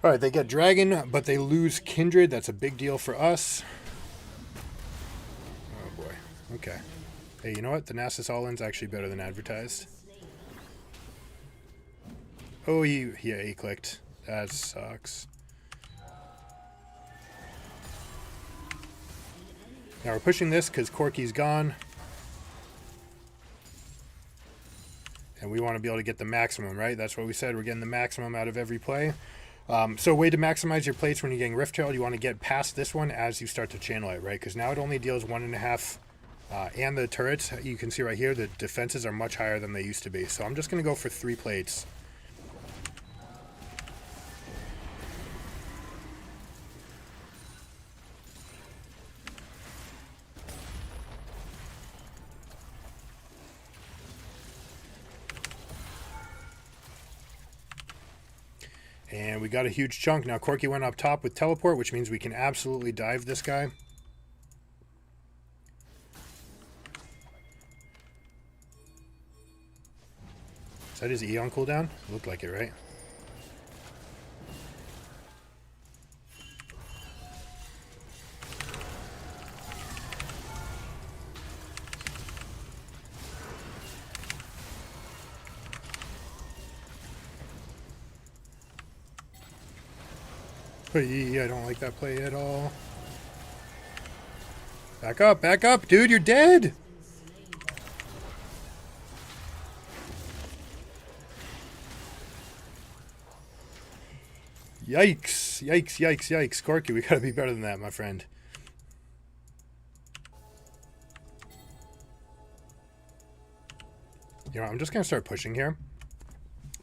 Alright, they get Dragon, but they lose Kindred. That's a big deal for us. Oh boy. Okay. Hey, you know what? The Nasus All-In's actually better than advertised. Oh, he clicked. That sucks. Now we're pushing this because Corki's gone. And we want to be able to get the maximum, right? That's what we said. We're getting the maximum out of every play. So a way to maximize your plates when you're getting Rift Herald, you want to get past this one as you start to channel it, right? Because now it only deals 1.5, and the turrets, you can see right here, the defenses are much higher than they used to be. So I'm just going to go for 3 plates. And we got a huge chunk. Now Corky went up top with teleport, which means we can absolutely dive this guy. Is that his E on cooldown? Looked like it, right? I don't like that play at all. Back up, dude, you're dead! Yikes, yikes, yikes, yikes. Corky, we gotta be better than that, my friend. You know, I'm just gonna start pushing here.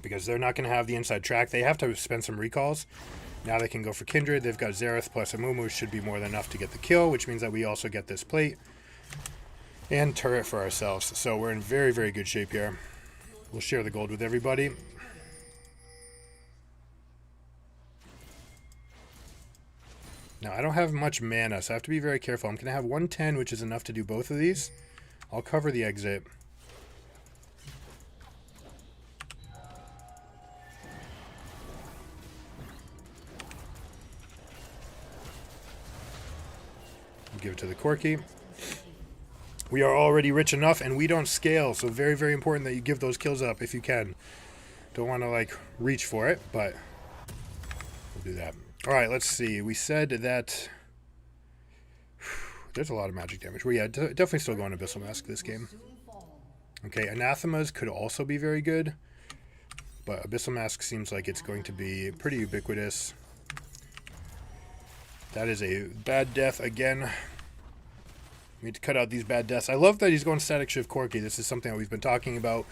Because they're not gonna have the inside track. They have to spend some recalls. Now they can go for Kindred. They've got Xerath plus Amumu should be more than enough to get the kill, which means that we also get this plate and turret for ourselves. So we're in very, very good shape here. We'll share the gold with everybody. Now, I don't have much mana, so I have to be very careful. I'm going to have 110, which is enough to do both of these. I'll cover the exit. Give it to the Corky. We are already rich enough, and we don't scale, so very, very important that you give those kills up if you can. Don't want to, like, reach for it, but we'll do that. All right, let's see. We said that there's a lot of magic damage. Well, yeah, definitely still going Abyssal Mask this game. Okay, Anathemas could also be very good, but Abyssal Mask seems like it's going to be pretty ubiquitous. That is a bad death again. We need to cut out these bad deaths. I love that he's going Static Shift Corky. This is something that we've been talking about.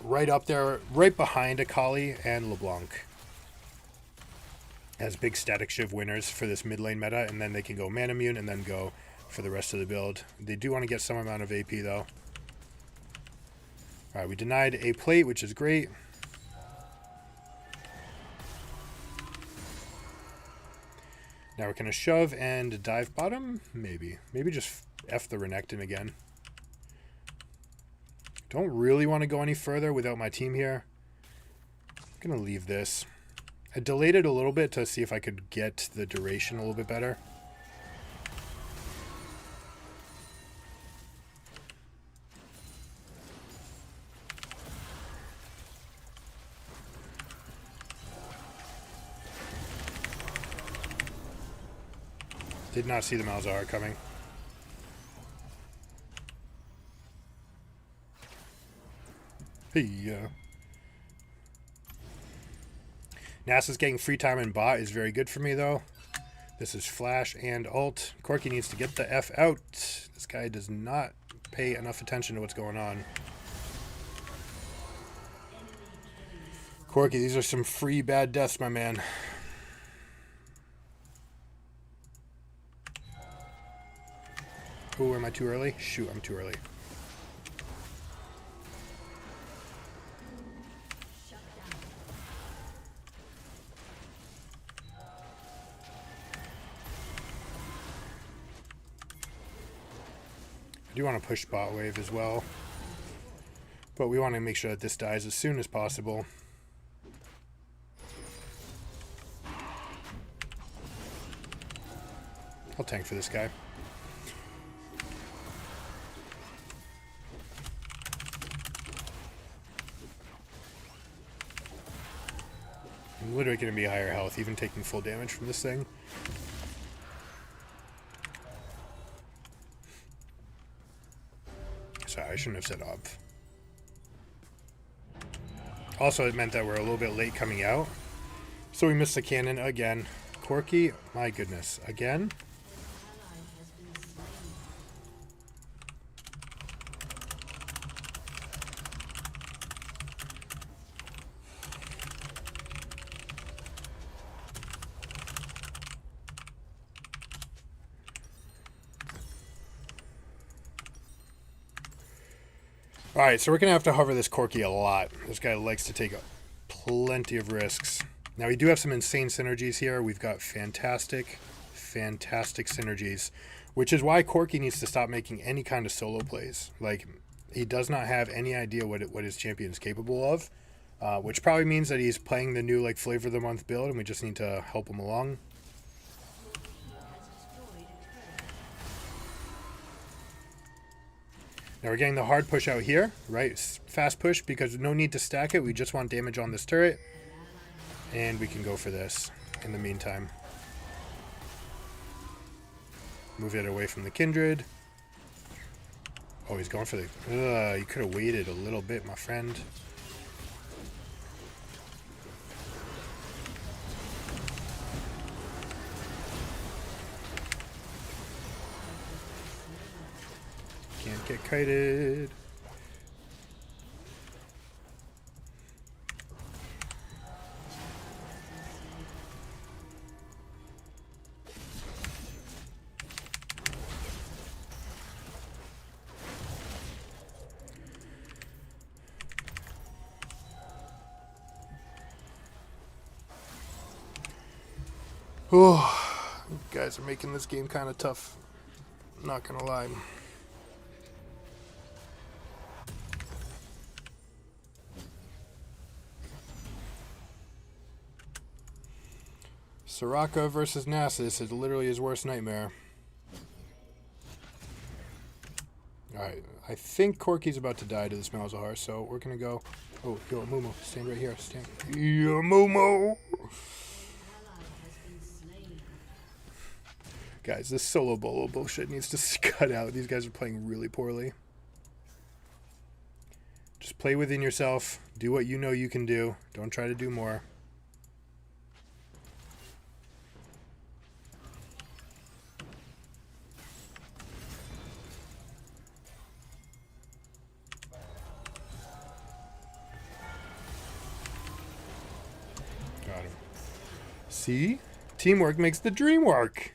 Right up there, right behind Akali and LeBlanc. As big Static Shift winners for this mid lane meta. And then they can go Manamune and then go for the rest of the build. They do want to get some amount of AP though. Alright, we denied a plate, which is great. Now we're going to shove and dive bottom? Maybe. Maybe just F the Renekton again. Don't really want to go any further without my team here. I'm going to leave this. I delayed it a little bit to see if I could get the duration a little bit better. Did not see the Malzahar coming. Hey, NASA's getting free time in bot is very good for me, though. This is flash and ult. Corky needs to get the F out. This guy does not pay enough attention to what's going on. Corky, these are some free bad deaths, my man. Oh, am I too early? Shoot, I'm too early. I do want to push bot wave as well. But we want to make sure that this dies as soon as possible. I'll tank for this guy. I'm literally going to be higher health, even taking full damage from this thing. Sorry, I shouldn't have said up. Also, it meant that we're a little bit late coming out. So we missed the cannon again. Corky, my goodness. Again? Alright, so we're going to have to hover this Corky a lot. This guy likes to take plenty of risks. Now we do have some insane synergies here. We've got fantastic synergies, which is why Corky needs to stop making any kind of solo plays. Like, he does not have any idea what his champion is capable of, which probably means that he's playing the new like flavor of the month build, and we just need to help him along. Now we're getting the hard push out here, right? Fast push because no need to stack it. We just want damage on this turret, and we can go for this in the meantime. Move it away from the Kindred. Oh, he's going for the... you could have waited a little bit, my friend. Can't get kited. Oh, you guys are making this game kind of tough. Not gonna lie. Soraka versus Nasus is literally his worst nightmare. Alright, I think Corky's about to die to this Malzahar, so we're gonna go... Oh, yo, Mumu, stand right here. Stand. Yo, Mumu! Guys, this solo bolo bullshit needs to cut out. These guys are playing really poorly. Just play within yourself. Do what you know you can do. Don't try to do more. Got him. See? Teamwork makes the dream work.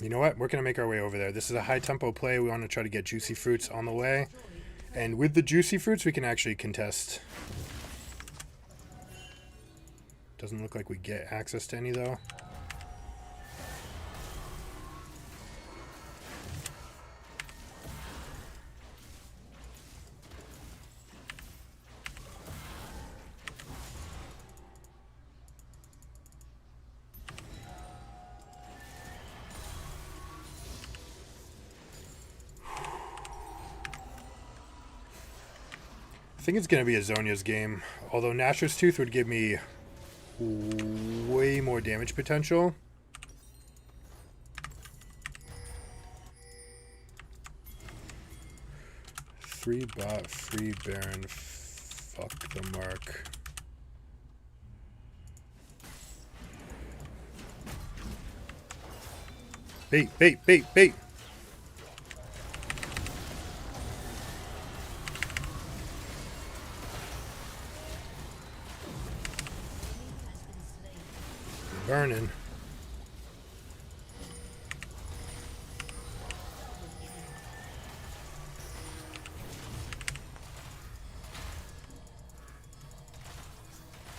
You know what? We're going to make our way over there. This is a high tempo play. We want to try to get juicy fruits on the way. And with the juicy fruits, we can actually contest. Doesn't look like we get access to any, though. I think it's going to be a Zhonya's game, although Nashor's Tooth would give me way more damage potential. Free bot, free Baron, fuck the mark. Bait, bait, bait, bait! Burning.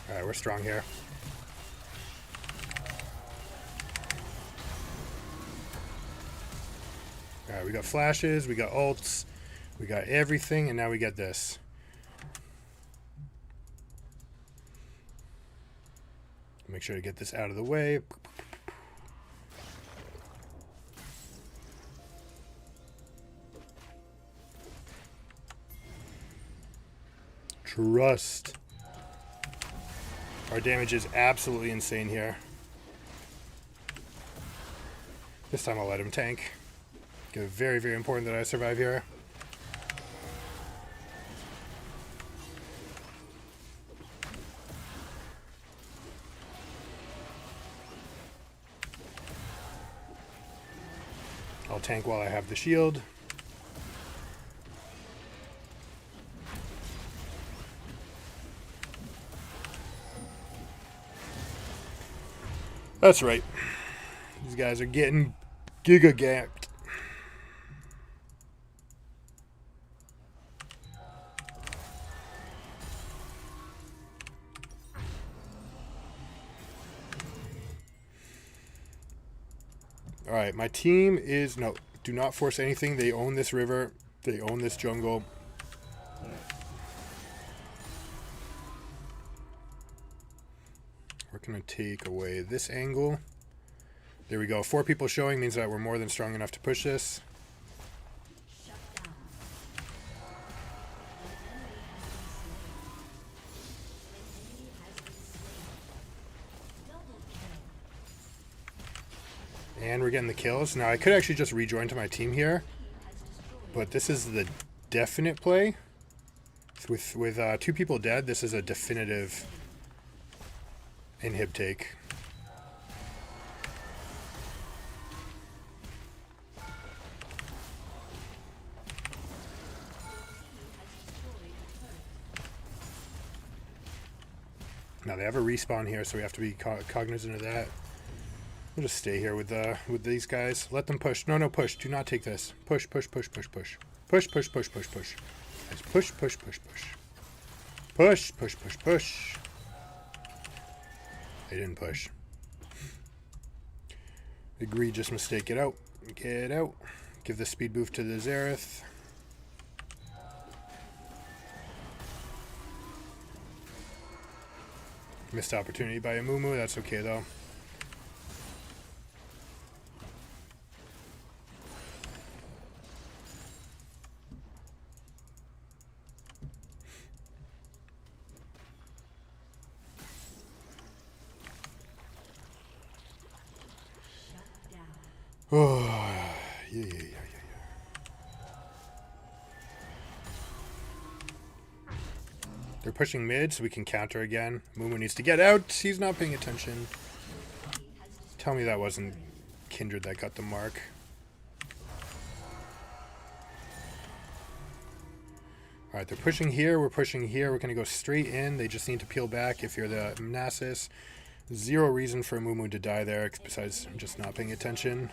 Alright, we're strong here. Alright, we got flashes, we got ults, we got everything, and now we get this. Make sure to get this out of the way. Trust. Our damage is absolutely insane here. This time I'll let him tank. Very, very important that I survive here. I'll tank while I have the shield. That's right. These guys are getting giga ganked. Alright, my team is... No, do not force anything. They own this river. They own this jungle. We're going to take away this angle. There we go. 4 people showing means that we're more than strong enough to push this. And we're getting the kills. Now, I could actually just rejoin to my team here. But this is the definite play. With 2 people dead, this is a definitive inhib take. Now they have a respawn here, so we have to be cognizant of that. We'll just stay here with these guys. Let them push. No, push. Do not take this. Push, push, push, push, push. Push, push, push, push, push. Guys, push, push, push, push. Push, push, push, push. They didn't push. Egregious mistake. Get out. Get out. Give the speed boost to the Xerath. Missed opportunity by Amumu. That's okay, though. Oh, yeah. They're pushing mid, so we can counter again. Mumu needs to get out. He's not paying attention. Tell me that wasn't Kindred that got the mark. Alright, they're pushing here. We're pushing here. We're going to go straight in. They just need to peel back if you're the Nasus. Zero reason for Mumu to die there, besides just not paying attention.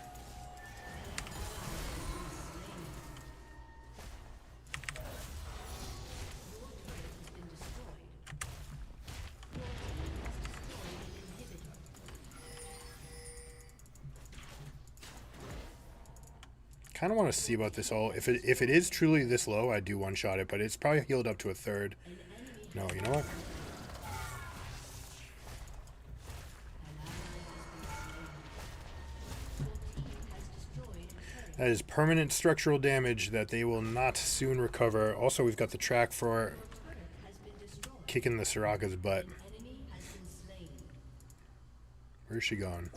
Kind of want to see about this all. If it is truly this low, I do one-shot it, but it's probably healed up to a third. No, you know what? That is permanent structural damage that they will not soon recover. Also, we've got the track for kicking the Soraka's butt. Where's she gone?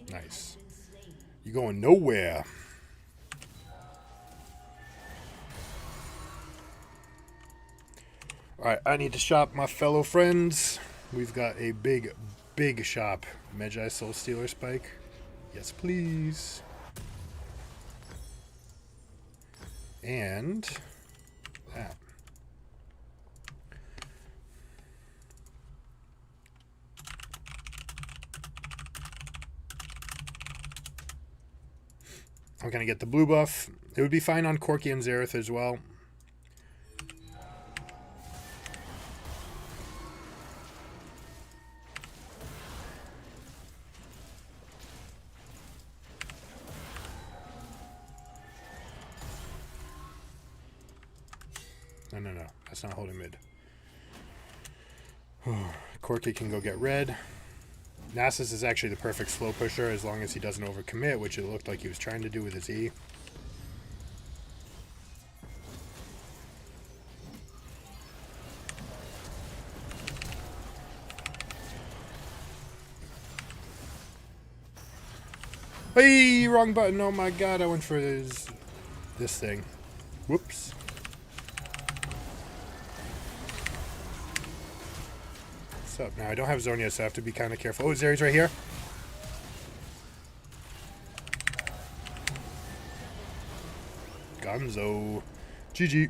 Nice. You going nowhere. Alright, I need to shop, my fellow friends. We've got a big shop. Magi Soul Stealer Spike. Yes, please. And that. I'm going to get the blue buff. It would be fine on Corki and Xerath as well. No. That's not holding mid. Corki can go get red. Nasus is actually the perfect slow pusher as long as he doesn't overcommit, which it looked like he was trying to do with his E. Hey, wrong button. Oh my god, I went for this thing. Whoops. What's up? Now, I don't have Zonia, so I have to be kind of careful. Oh, Zeri's right here. Gonzo. GG.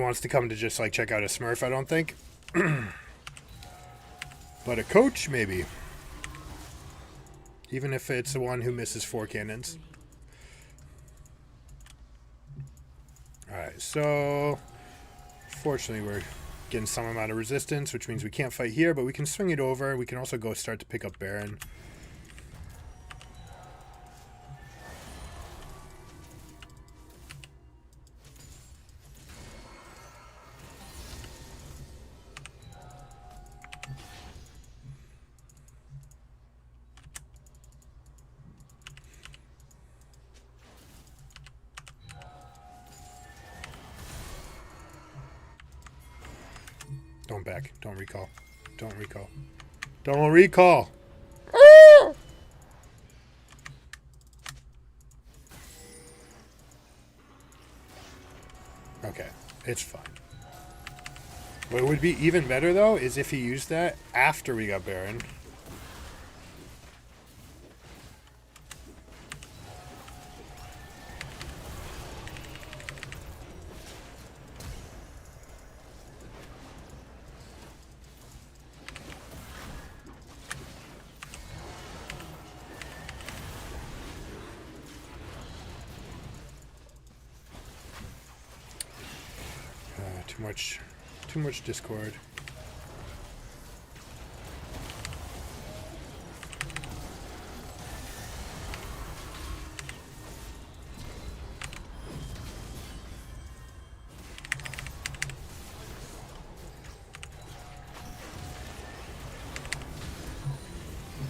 wants to come to just like check out a Smurf, I don't think. But a coach, maybe. Even if it's the one who misses 4 cannons. Alright, so fortunately we're getting some amount of resistance, which means we can't fight here, but we can swing it over. We can also go start to pick up Baron. Don't back. Don't recall. Don't recall. Don't recall! Okay, it's fine. What would be even better, though, is if he used that after we got Baron. Too much discord.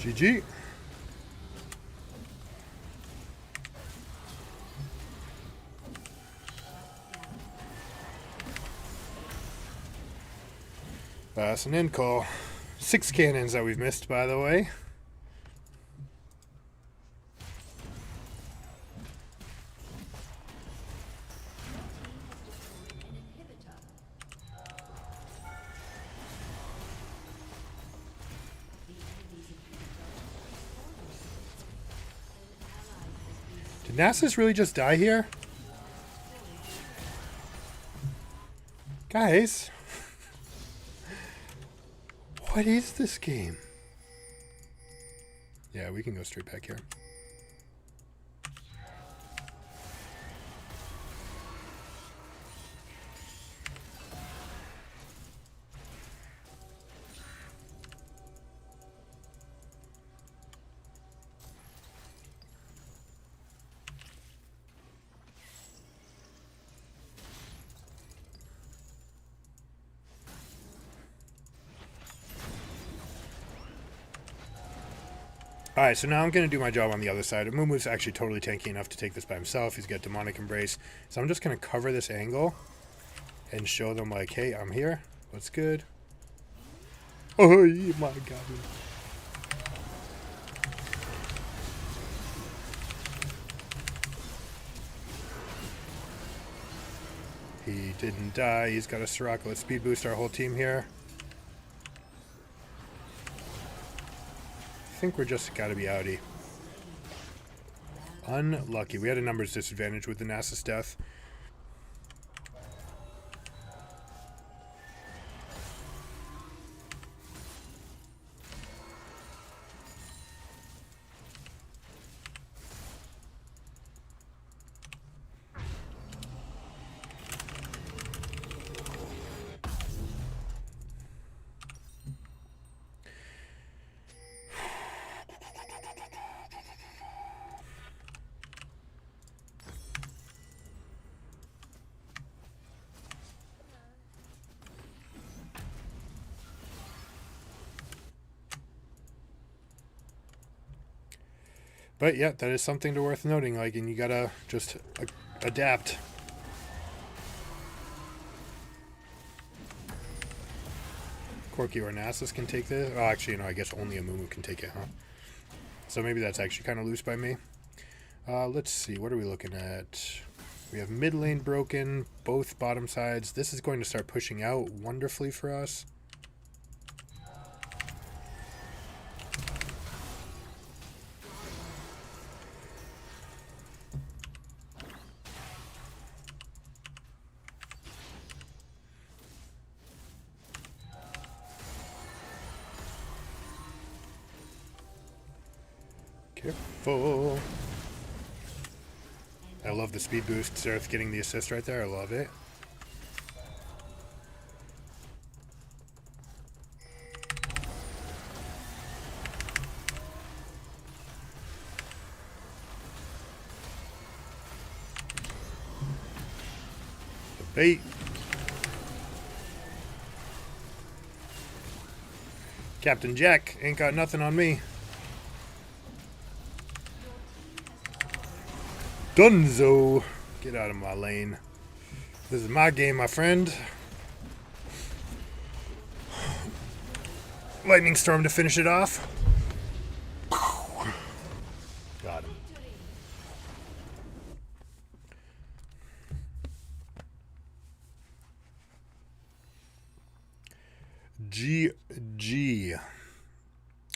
GG. That's an end call. 6 cannons that we've missed, by the way. Did Nasus really just die here? Guys. What is this game? Yeah, we can go straight back here. Alright, so now I'm going to do my job on the other side. Mumu's actually totally tanky enough to take this by himself. He's got Demonic Embrace. So I'm just going to cover this angle and show them like, hey, I'm here. What's good? Oh my god. He didn't die. He's got a Sirocco. Let's speed boost our whole team here. I think we're just got to be outie. Unlucky. We had a numbers disadvantage with the Nasus death. But yeah, that is something to worth noting. Like, and you gotta just adapt. Corki or Nasus can take this. Oh, actually, I guess only a Mumu can take it, huh? So maybe that's actually kind of loose by me. Let's see. What are we looking at? We have mid lane broken, both bottom sides. This is going to start pushing out wonderfully for us. Careful. I love the speed boost. Zerth getting the assist right there. I love it. The bait. Captain Jack ain't got nothing on me. Dunzo. Get out of my lane. This is my game, my friend. Lightning Storm to finish it off. Got him. GG.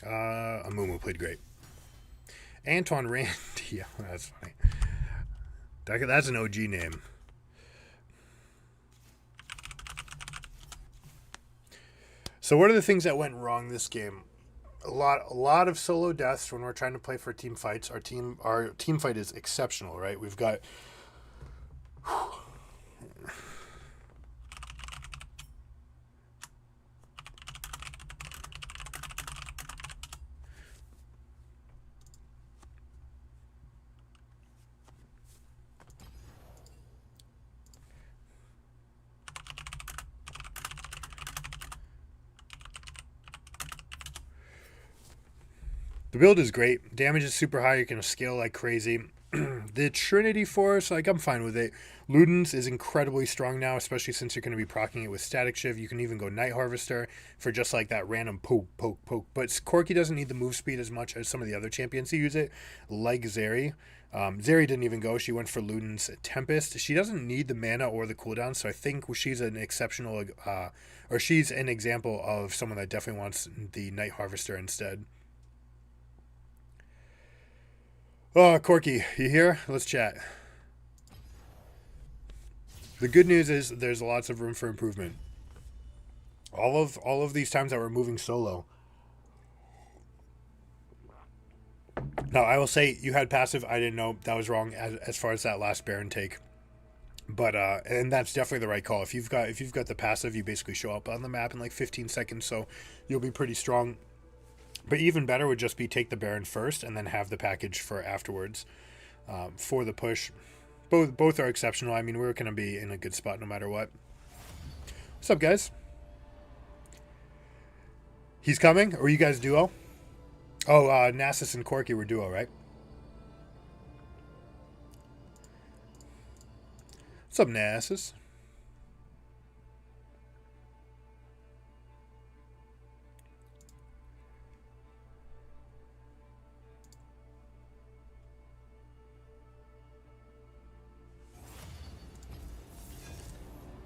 Amumu played great. Antoine Rand. Yeah, that's funny. That's an OG name. So what are the things that went wrong this game? A lot of solo deaths when we're trying to play for team fights. Our team fight is exceptional, right? We've got the build is great. Damage is super high. You can scale like crazy. The Trinity Force, like, I'm fine with it. Ludens is incredibly strong now, especially since you're going to be proccing it with Static Shiv. You can even go Night Harvester for just like that random poke. But Corki doesn't need the move speed as much as some of the other champions who use it, like Zeri. Zeri didn't even go. She went for Ludens Tempest. She doesn't need the mana or the cooldown, so I think she's an exceptional, or she's an example of someone that definitely wants the Night Harvester instead. Oh, Corky, you here? Let's chat. The good news is there's lots of room for improvement. All of these times that we're moving solo. Now, I will say you had passive. I didn't know. That was wrong as far as that last Baron take. But and that's definitely the right call. If you've got the passive, you basically show up on the map in like 15 seconds, so you'll be pretty strong. But even better would just be take the Baron first and then have the package for afterwards for the push. Both are exceptional. I mean, we're going to be in a good spot no matter what. What's up, guys? He's coming? Or you guys duo? Oh, Nasus and Corky were duo, right? What's up, Nasus?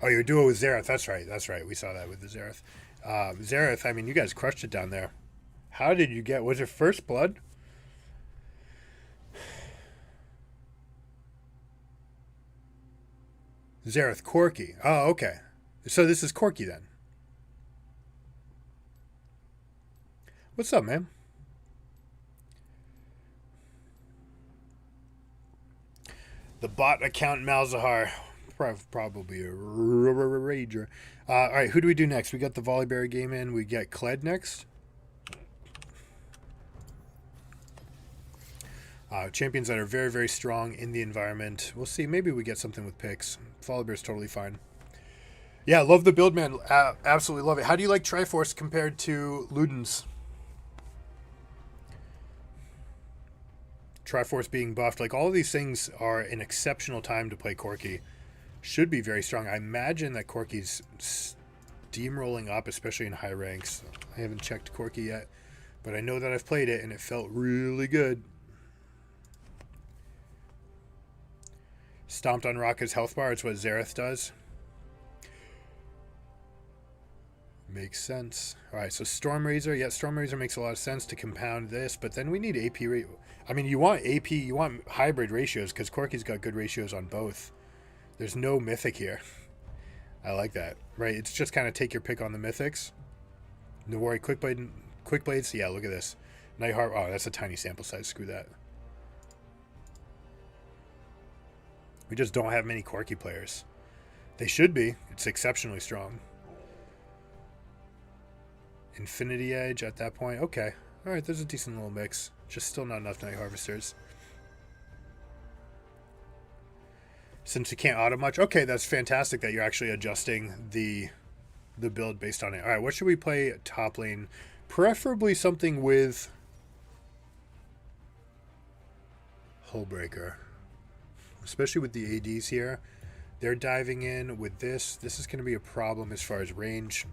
Oh, your duo with Xerath. That's right. We saw that with the Xerath. Xerath, I mean, you guys crushed it down there. How did you get... Was it first blood? Xerath Corky. Oh, okay. So this is Corky then. What's up, man? The bot account Malzahar. Probably a rager. All right, who do we do next? We got the Volibear game in. We get Kled next. Champions that are very, very strong in the environment. We'll see. Maybe we get something with picks. Volibear's totally fine. Yeah, love the build, man. Absolutely love it. How do you like Triforce compared to Ludens? Triforce being buffed. Like, all of these things are an exceptional time to play Corki. Should be very strong. I imagine that Corki's steamrolling up, especially in high ranks. I haven't checked Corki yet, but I know that I've played it, and it felt really good. Stomped on Raka's health bar. It's what Xerath does. Makes sense. All right, so Storm Razor. Yeah, Storm Razor makes a lot of sense to compound this, but then we need AP rate. I mean, you want AP, you want hybrid ratios, because Corki's got good ratios on both. There's no mythic here. I like that. Right, it's just kind of take your pick on the mythics. Nowari Quick Blades. Yeah, look at this. Night Harvest. Oh, that's a tiny sample size. Screw that. We just don't have many Corki players. They should be. It's exceptionally strong. Infinity Edge at that point. Okay. Alright, there's a decent little mix. Just still not enough Night Harvesters. Since you can't auto much. Okay, that's fantastic that you're actually adjusting the build based on it. Alright, what should we play top lane? Preferably something with Hullbreaker. Especially with the ADs here. They're diving in with this. This is going to be a problem as far as range.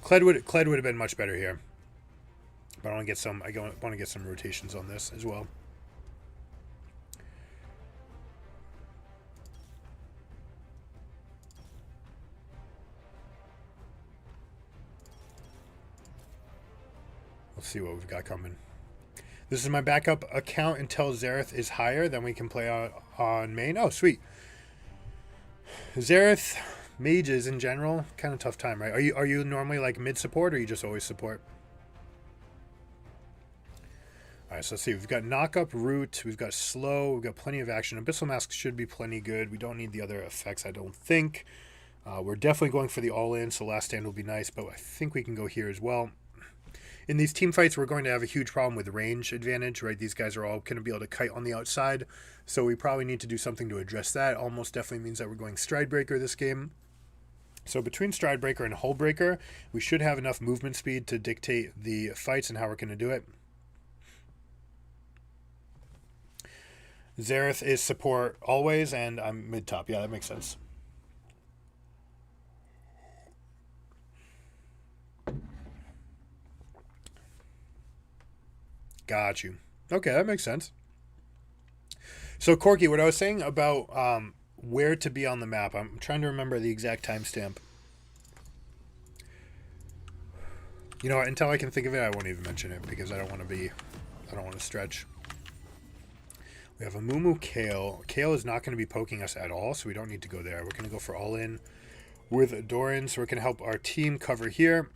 Kled would have been much better here. But I want to get some rotations on this as well. Let's see what we've got coming. This is my backup account until Xerath is higher. Then we can play on main. Oh, sweet. Xerath, mages in general, kind of tough time, right? Are you normally like mid support, or you just always support? All right, so let's see. We've got knock up, root. We've got slow. We've got plenty of action. Abyssal Mask should be plenty good. We don't need the other effects, I don't think. We're definitely going for the all-in, so last stand will be nice, but I think we can go here as well. In these team fights, we're going to have a huge problem with range advantage, right? These guys are all going to be able to kite on the outside, so we probably need to do something to address that. Almost definitely means that we're going Stridebreaker this game. So between Stridebreaker and Hullbreaker, we should have enough movement speed to dictate the fights and how we're going to do it. Xerath is support always, and I'm mid-top. Yeah, that makes sense. Got you. Okay, that makes sense. So, Corki, what I was saying about where to be on the map, I'm trying to remember the exact timestamp. You know what, until I can think of it, I won't even mention it, because I don't want to stretch. We have a Mumu Kale. Kale is not going to be poking us at all, so we don't need to go there. We're going to go for all-in with Doran, so we're going to help our team cover here.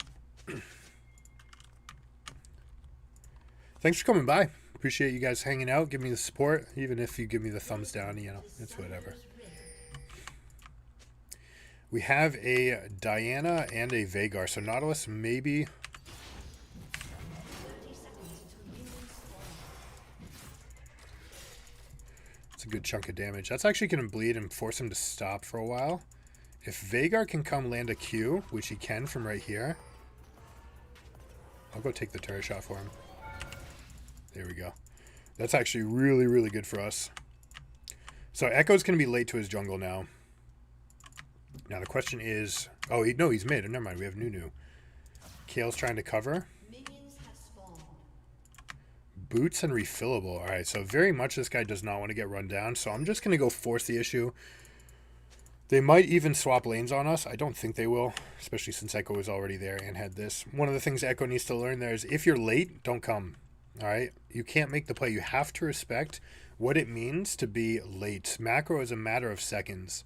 Thanks for coming by. Appreciate you guys hanging out. Give me the support. Even if you give me the thumbs down, you know, it's whatever. We have a Diana and a Veigar. So Nautilus maybe. It's a good chunk of damage. That's actually going to bleed and force him to stop for a while. If Veigar can come land a Q, which he can from right here, I'll go take the turret shot for him. There we go. That's actually really, really good for us. So Echo's going to be late to his jungle now. Now the question is... Oh, no, he's mid. Never mind, we have Nunu. Kale's trying to cover. Boots and refillable. Alright, so very much this guy does not want to get run down. So I'm just going to go force the issue. They might even swap lanes on us. I don't think they will, especially since Echo was already there and had this. One of the things Echo needs to learn there is if you're late, don't come. All right, you can't make the play. You have to respect what it means to be late. Macro is a matter of seconds.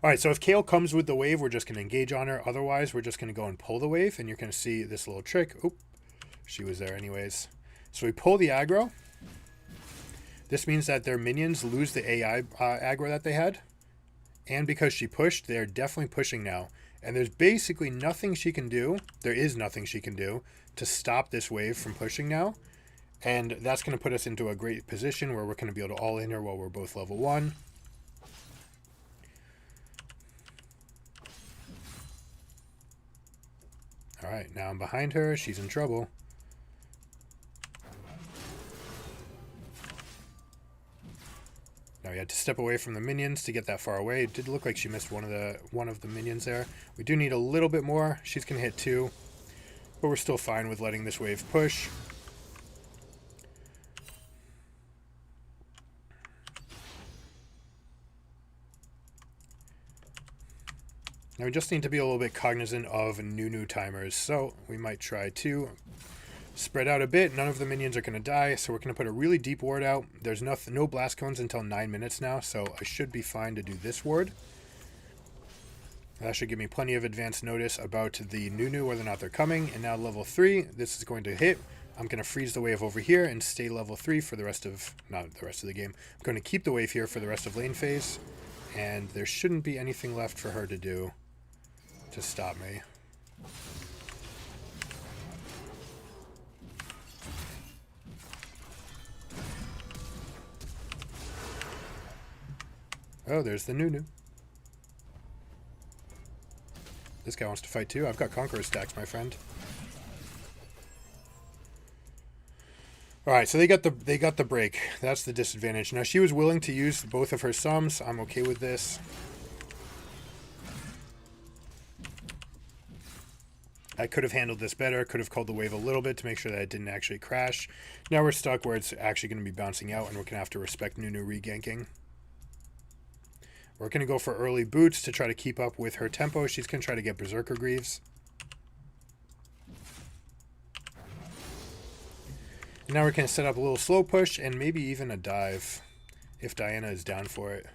All right, so if Kale comes with the wave, we're just going to engage on her. Otherwise, we're just going to go and pull the wave, and you're going to see this little trick. Oop, she was there anyways. So we pull the aggro. This means that their minions lose the AI aggro that they had. And because she pushed, they're definitely pushing now. And there's basically nothing she can do. There is nothing she can do to stop this wave from pushing now. And that's going to put us into a great position where we're going to be able to all-in her while we're both level 1. Alright, now I'm behind her. She's in trouble. Now we had to step away from the minions to get that far away. It did look like she missed one of the minions there. We do need a little bit more. She's going to hit 2. But we're still fine with letting this wave push. Now we just need to be a little bit cognizant of Nunu timers. So we might try to spread out a bit. None of the minions are going to die, so we're going to put a really deep ward out. There's no blast cones until 9 minutes now, so I should be fine to do this ward. That should give me plenty of advance notice about the Nunu, whether or not they're coming. And now level 3, this is going to hit. I'm going to freeze the wave over here and stay level 3 for the rest of, not the rest of the game. I'm going to keep the wave here for the rest of lane phase. And there shouldn't be anything left for her to do to stop me. Oh, there's the Nunu. This guy wants to fight too. I've got Conqueror stacks, my friend. All right, so they got the break. That's the disadvantage. Now she was willing to use both of her sums. I'm okay with this. I could have handled this better. Could have called the wave a little bit to make sure that it didn't actually crash. Now we're stuck where it's actually going to be bouncing out, and we're going to have to respect Nunu reganking. We're going to go for early boots to try to keep up with her tempo. She's going to try to get Berserker Greaves. And now we're going to set up a little slow push and maybe even a dive if Diana is down for it.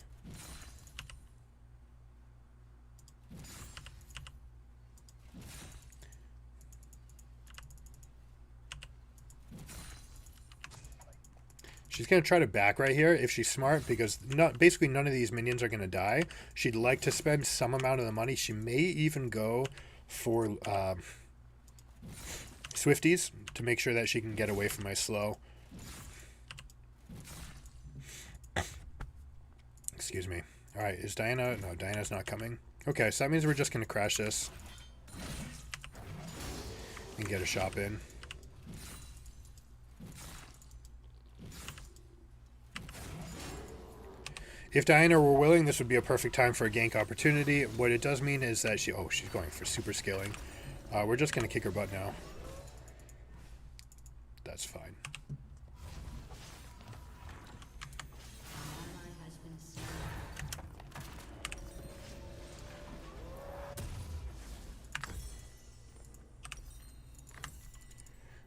She's going to try to back right here if she's smart, because basically none of these minions are going to die. She'd like to spend some amount of the money. She may even go for Swifties to make sure that she can get away from my slow. Excuse me. All right, is Diana? No, Diana's not coming. Okay, so that means we're just going to crash this and get a shop in. If Diana were willing, this would be a perfect time for a gank opportunity. What it does mean is that she's going for super scaling. We're just going to kick her butt now. That's fine.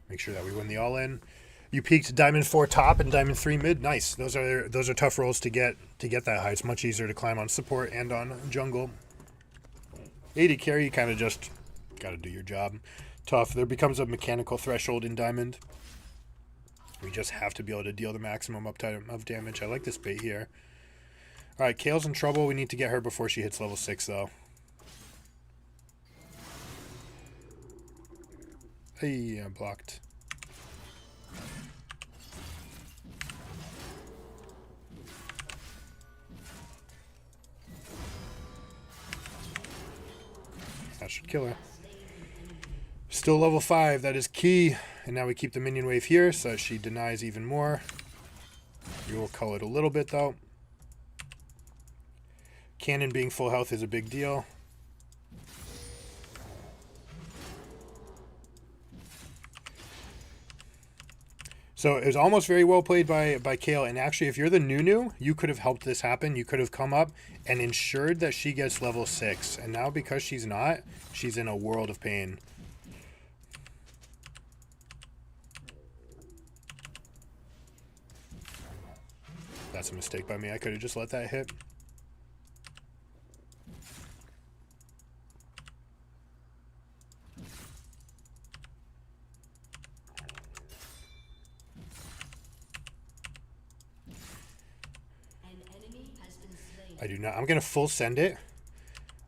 Make sure that we win the all-in. You peaked Diamond 4 top and Diamond 3 mid. Nice. Those are tough rolls to get that high. It's much easier to climb on support and on jungle. 80 carry, you kind of just got to do your job. Tough. There becomes a mechanical threshold in Diamond. We just have to be able to deal the maximum uptime of damage. I like this bait here. All right, Kale's in trouble. We need to get her before she hits level 6, though. Hey, I'm blocked. That should kill her. Still level 5. That is key. And now we keep the minion wave here so she denies even more. We will cull it a little bit, though. Cannon being full health is a big deal. So it was almost very well played by Kale. And actually, if you're the Nunu, you could have helped this happen. You could have come up and ensured that she gets level 6. And now because she's not, she's in a world of pain. That's a mistake by me. I could have just let that hit. I do not. I'm going to full send it.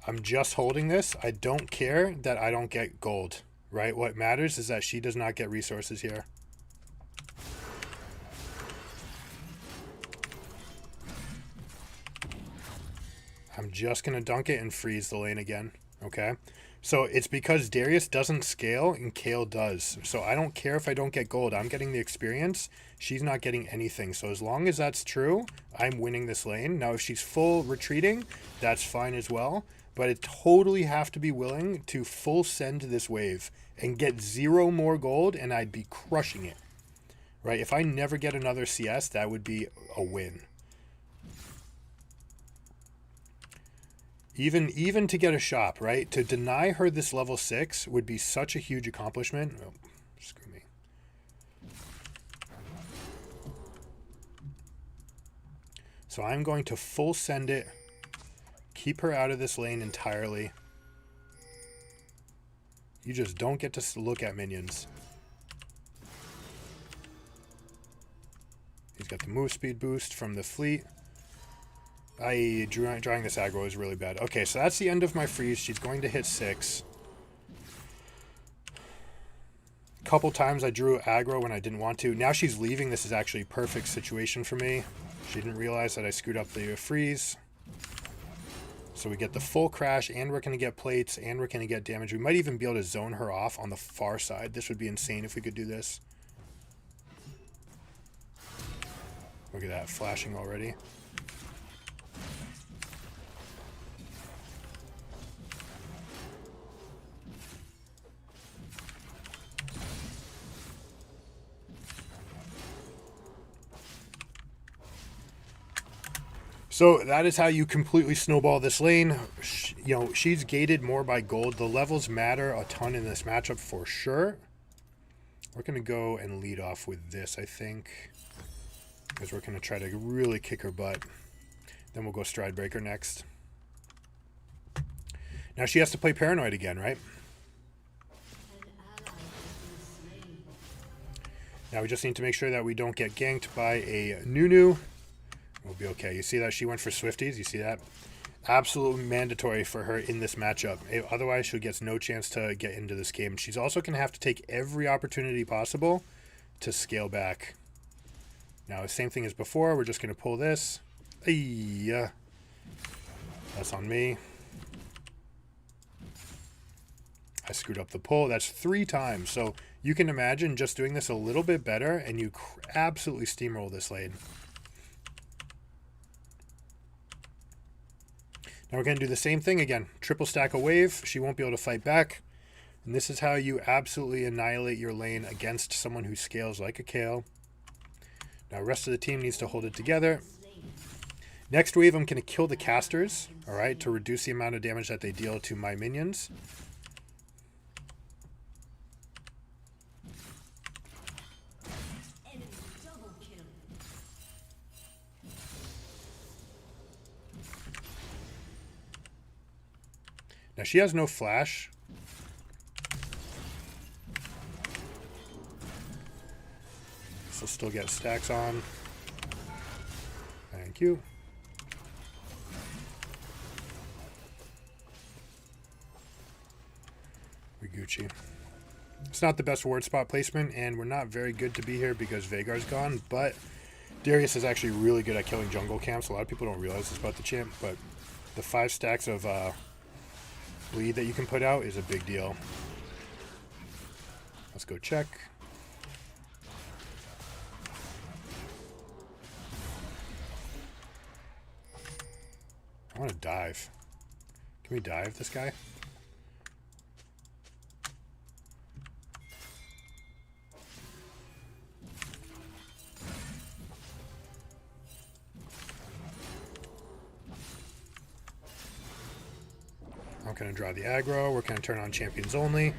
I'm just holding this. I don't care that I don't get gold, right? What matters is that she does not get resources here. I'm just going to dunk it and freeze the lane again, okay? So it's because Darius doesn't scale and Kale does. So I don't care if I don't get gold. I'm getting the experience. She's not getting anything. So as long as that's true, I'm winning this lane. Now, if she's full retreating, that's fine as well. But I totally have to be willing to full send this wave and get 0 more gold, and I'd be crushing it, right? If I never get another CS, that would be a win. Even to get a shop, right? To deny her this level 6 would be such a huge accomplishment. Oh, screw me. So I'm going to full send it. Keep her out of this lane entirely. You just don't get to look at minions. He's got the move speed boost from the fleet. Drawing this aggro is really bad. Okay, so that's the end of my freeze. She's going to hit 6. A couple times I drew aggro when I didn't want to. Now she's leaving. This is actually a perfect situation for me. She didn't realize that I screwed up the freeze. So we get the full crash, and we're going to get plates, and we're going to get damage. We might even be able to zone her off on the far side. This would be insane if we could do this. Look at that, flashing already. So that is how you completely snowball this lane. You know, she's gated more by gold. The levels matter a ton in this matchup for sure. We're going to go and lead off with this, I think, because we're going to try to really kick her butt. Then we'll go Stride Breaker next. Now she has to play Paranoid again, right? Now we just need to make sure that we don't get ganked by a Nunu. We'll be okay. You see that she went for Swifties? You see that? Absolutely mandatory for her in this matchup. Otherwise, she gets no chance to get into this game. She's also going to have to take every opportunity possible to scale back. Now, the same thing as before. We're just going to pull this. That's on me. I screwed up the pull. That's 3 times. So you can imagine just doing this a little bit better, and you absolutely steamroll this lane. Now we're going to do the same thing again. Triple stack a wave. She won't be able to fight back. And this is how you absolutely annihilate your lane against someone who scales like a Kale. Now the rest of the team needs to hold it together. Next wave, I'm going to kill the casters, all right, to reduce the amount of damage that they deal to my minions. Now she has no flash. So still get stacks on. Thank you. We Gucci. It's not the best ward spot placement, and we're not very good to be here because Veigar's gone, but Darius is actually really good at killing jungle camps. A lot of people don't realize this about the champ, but the 5 stacks of bleed that you can put out is a big deal. Let's go check. I want to dive. Can we dive this guy? I'm going to draw the aggro. We're going to turn on champions only.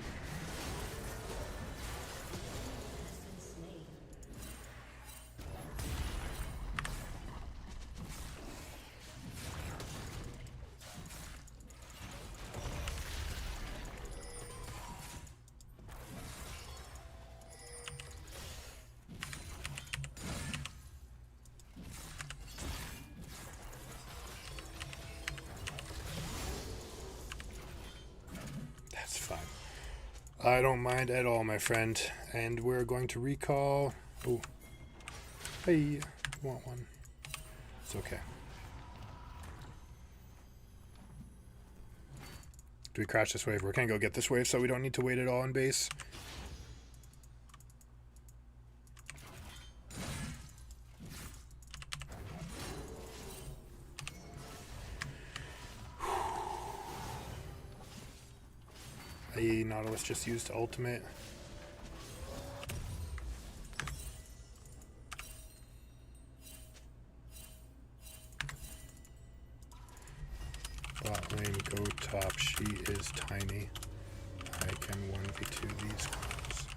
I don't mind at all, my friend. And we're going to recall. Oh, hey, want one. It's okay. Do we crash this wave? We're going to go get this wave so we don't need to wait at all on base. Nautilus just used ultimate. Bot lane, go top. She is tiny. I can 1v2 these guys.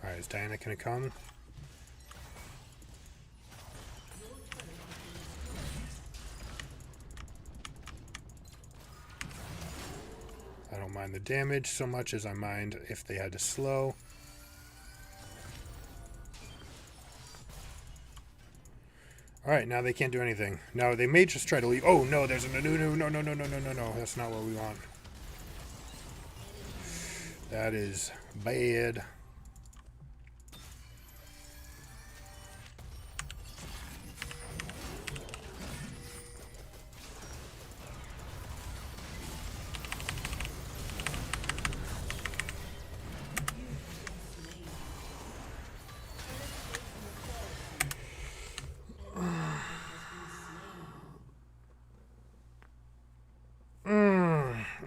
Alright, is Diana gonna come? I don't mind the damage so much as I mind if they had to slow. Alright, now they can't do anything. No, they may just try to leave. Oh, no, there's a no. That's not what we want. That is bad.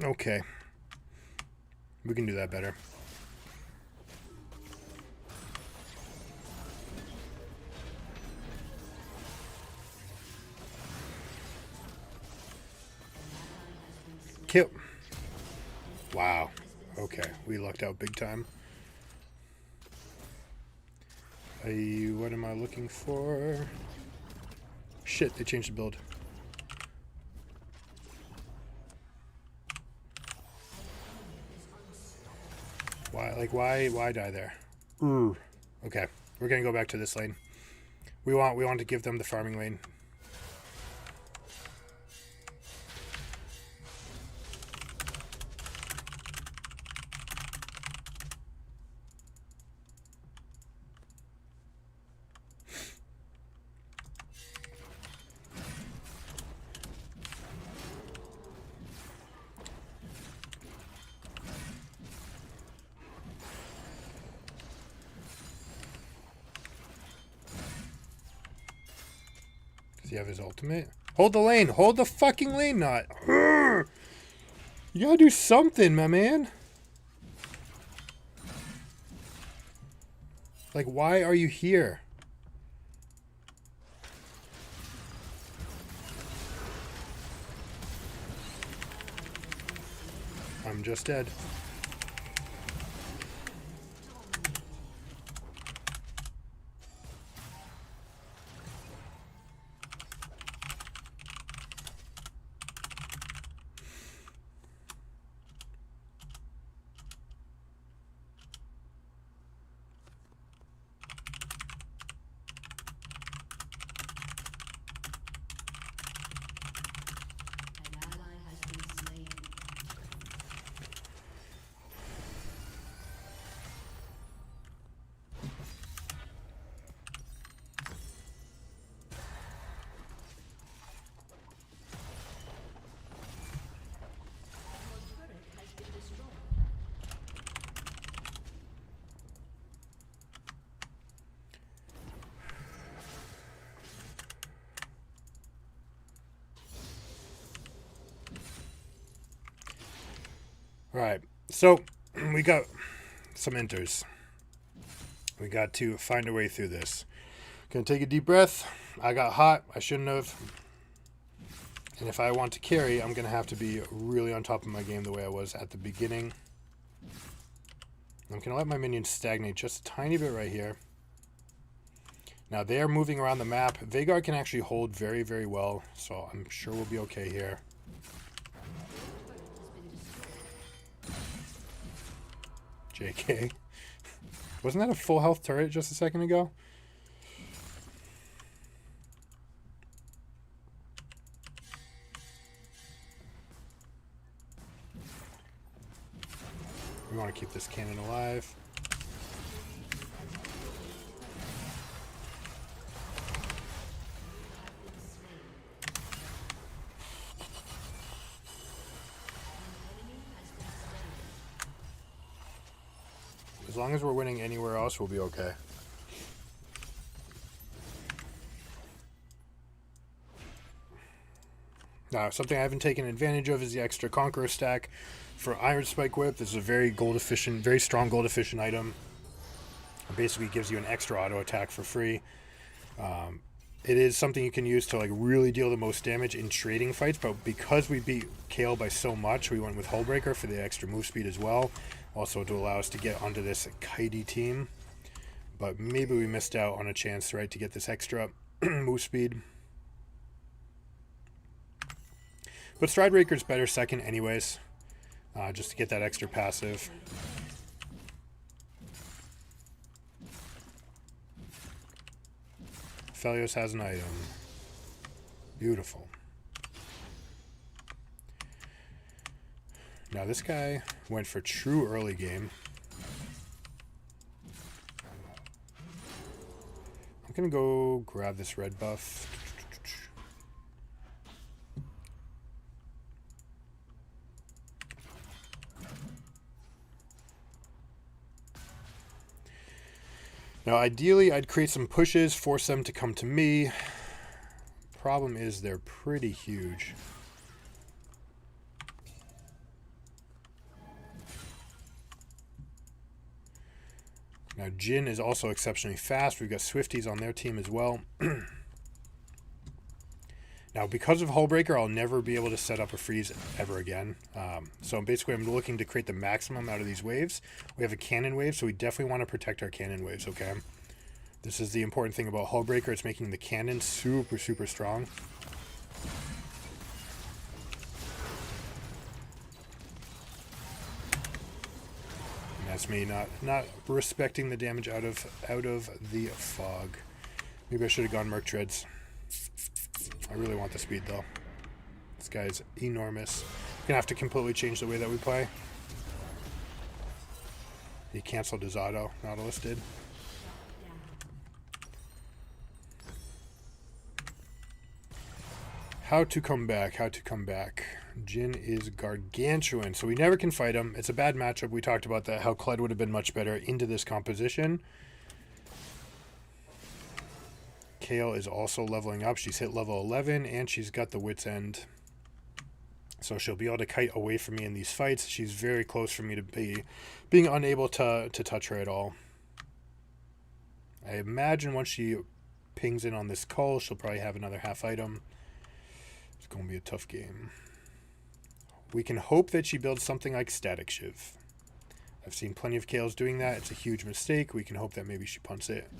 Okay. We can do that better. Kill. Wow. Okay, we lucked out big time. What am I looking for? Shit, they changed the build. Why die there? Ooh. Okay, we're gonna go back to this lane. We want to give them the farming lane. Does he have his ultimate? Hold the lane! Hold the fucking lane, not. You gotta do something, my man. Like, why are you here? I'm just dead. Alright, so we got some enters. We got to find a way through this. Gonna take a deep breath. I got hot. I shouldn't have. And if I want to carry, I'm gonna have to be really on top of my game the way I was at the beginning. I'm gonna let my minions stagnate just a tiny bit right here. Now they are moving around the map. Veigar can actually hold very, very well, so I'm sure we'll be okay here. JK. Wasn't that a full health turret just a second ago? We want to keep this cannon alive. As long as we're winning anywhere else, we'll be okay. Now, something I haven't taken advantage of is the extra Conqueror stack for Iron Spike Whip. This is a very gold efficient, very strong gold efficient item. It basically gives you an extra auto attack for free. It is something you can use to like really deal the most damage in trading fights, but because we beat Kale by so much, we went with Hullbreaker for the extra move speed as well. Also to allow us to get onto this Kaidi team. But maybe we missed out on a chance, right, to get this extra move speed. But Stridebreaker's better second anyways, just to get that extra passive. Felios has an item. Beautiful. Now this guy went for true early game. I'm going to go grab this red buff. Now, ideally, I'd create some pushes, force them to come to me. Problem is, they're pretty huge. Now, Jhin is also exceptionally fast. We've got Swifties on their team as well. Now, because of Hullbreaker, I'll never be able to set up a freeze ever again. So basically, I'm looking to create the maximum out of these waves. We have a cannon wave, so we definitely want to protect our cannon waves, okay? This is the important thing about Hullbreaker. It's making the cannon super, super strong. And that's me not respecting the damage out of the fog. Maybe I should have gone Merc Treads. I really want the speed, though. This guy's enormous. Gonna have to completely change the way that we play. He canceled his auto. Nautilus did. How to come back. How to come back. Jhin is gargantuan, so we never can fight him. It's a bad matchup. We talked about that, how Kled would have been much better into this composition. Kayle is also leveling up. She's hit level 11, and she's got the Wit's End. So she'll be able to kite away from me in these fights. She's very close for me to being unable to touch her at all. I imagine once she pings in on this call, she'll probably have another half item. It's going to be a tough game. We can hope that she builds something like Static Shiv. I've seen plenty of Kayles doing that. It's a huge mistake. We can hope that maybe she punts it.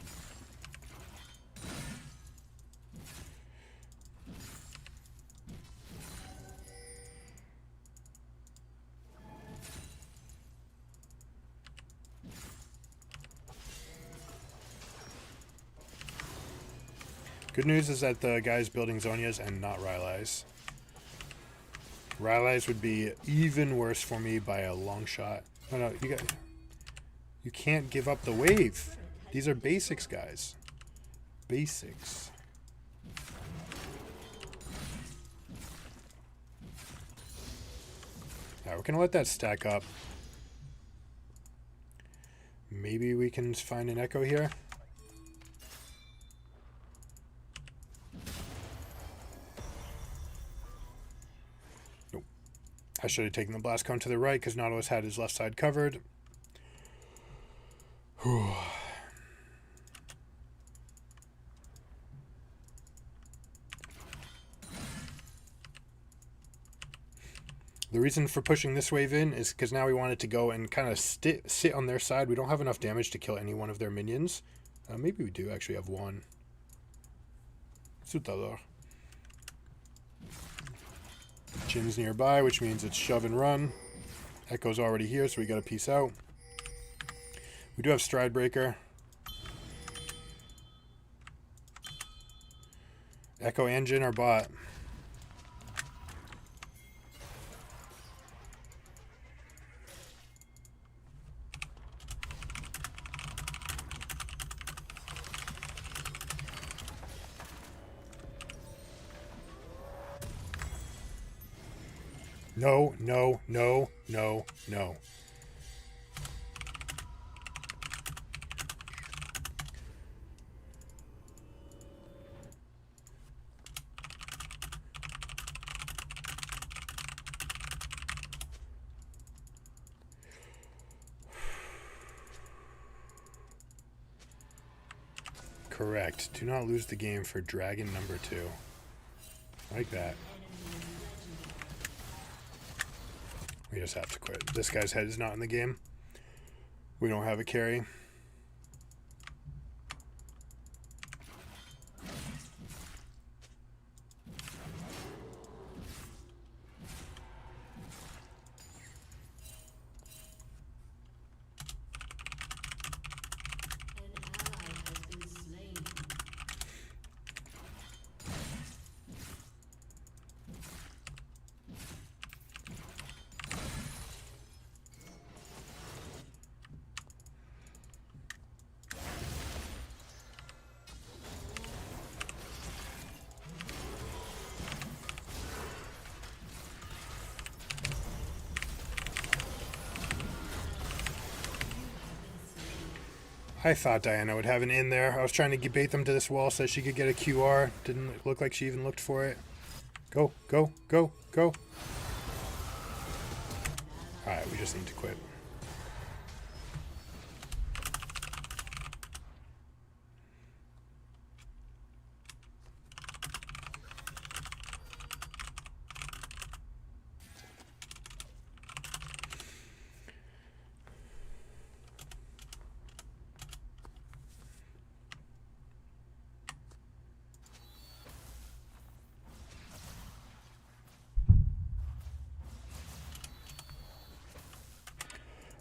Good news is that the guy's building Zhonya's and not Rylai's. Rylai's would be even worse for me by a long shot. Oh no, you can't give up the wave. These are basics, guys. Basics. Alright, we're gonna let that stack up. Maybe we can find an echo here. I should have taken the blast cone to the right because Nautilus had his left side covered. Whew. The reason for pushing this wave in is because now we want it to go and kind of sit on their side. We don't have enough damage to kill any one of their minions. Maybe we do actually have one. Sutador. Jhin's nearby, which means it's shove and run. Echo's already here, so we got a piece out. We do have Stridebreaker. Echo and Jhin are bot. No, no, no, no, no. Correct. Do not lose the game for dragon number 2. Like that. We just have to quit. This guy's head is not in the game. We don't have a carry. I thought Diana would have an in there. I was trying to bait them to this wall so she could get a QR. Didn't look like she even looked for it. Go, go, go, go. Alright, we just need to quit.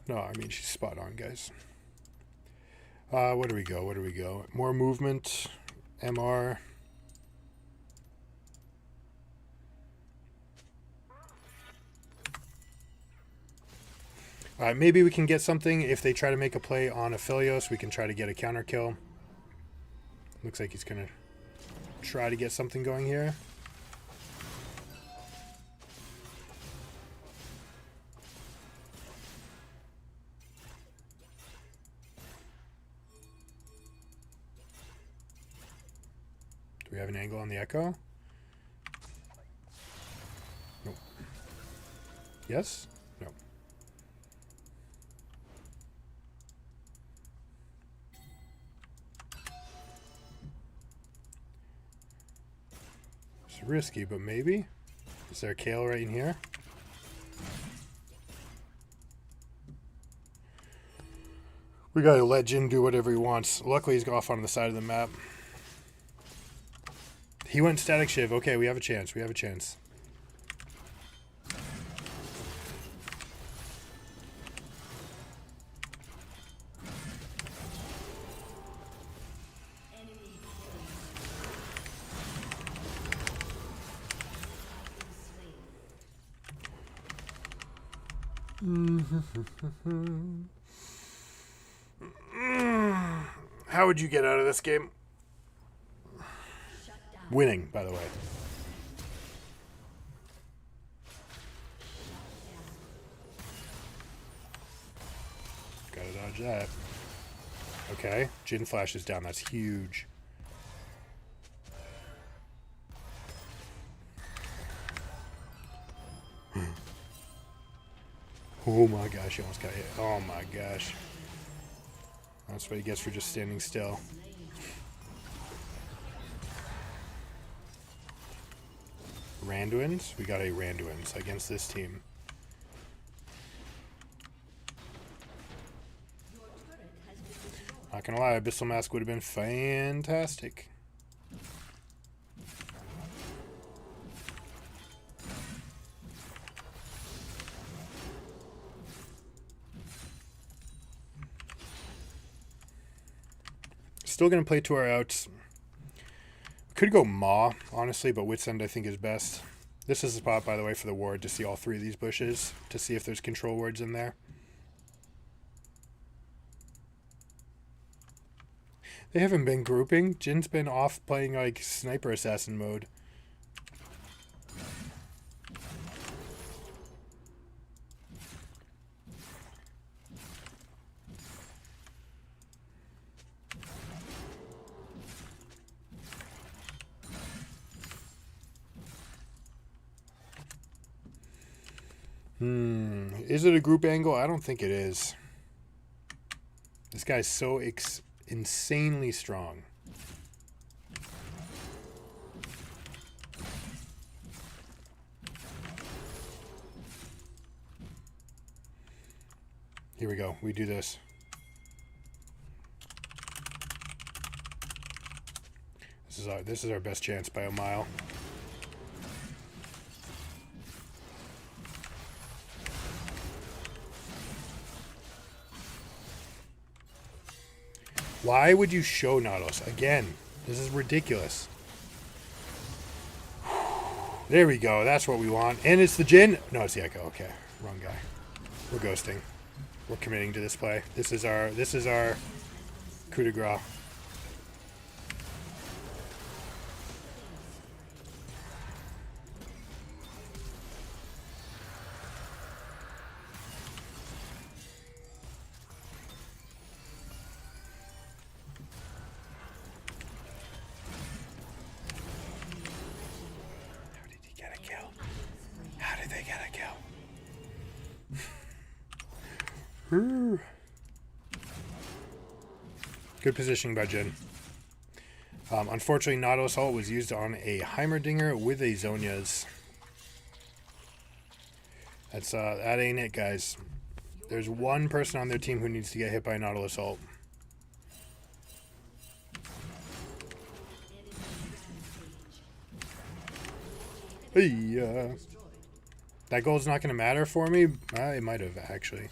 No, I mean, she's spot on, guys. Where do we go? Where do we go? More movement. MR. Alright, maybe we can get something. If they try to make a play on Aphelios, we can try to get a counter kill. Looks like he's going to try to get something going here. Do we have an angle on the Echo? Nope. Yes? No. It's risky, but maybe. Is there a Kale right in here? We gotta let Jin do whatever he wants. Luckily, he's off on the side of the map. He went Static Shiv. Okay, we have a chance. We have a chance. How would you get out of this game? Winning, by the way. Gotta dodge that. Okay, Jin flashes down. That's huge. Oh my gosh, he almost got hit. Oh my gosh. That's what he gets for just standing still. Randuins? We got a Randuins against this team. Not gonna lie, Abyssal Mask would have been fantastic. Still gonna play to our outs. Could go Maw, honestly, but Wit's End I think is best. This is the spot, by the way, for the ward to see all three of these bushes, to see if there's control wards in there. They haven't been grouping. Jin's been off playing like sniper assassin mode. Is it a group angle? I don't think it is. This guy's so insanely strong. Here we go. We do this. This is our best chance by a mile. Why would you show Nautilus? Again, this is ridiculous. There we go. That's what we want. And it's the Jin. No, it's the Echo. Okay. Wrong guy. We're ghosting. We're committing to this play. This is our coup de grace. Good positioning by Jin. Unfortunately, Nautilus Ult was used on a Heimerdinger with a Zhonya's. That ain't it, guys. There's one person on their team who needs to get hit by Nautilus Ult. Hey, that goal's not going to matter for me? It might have, actually.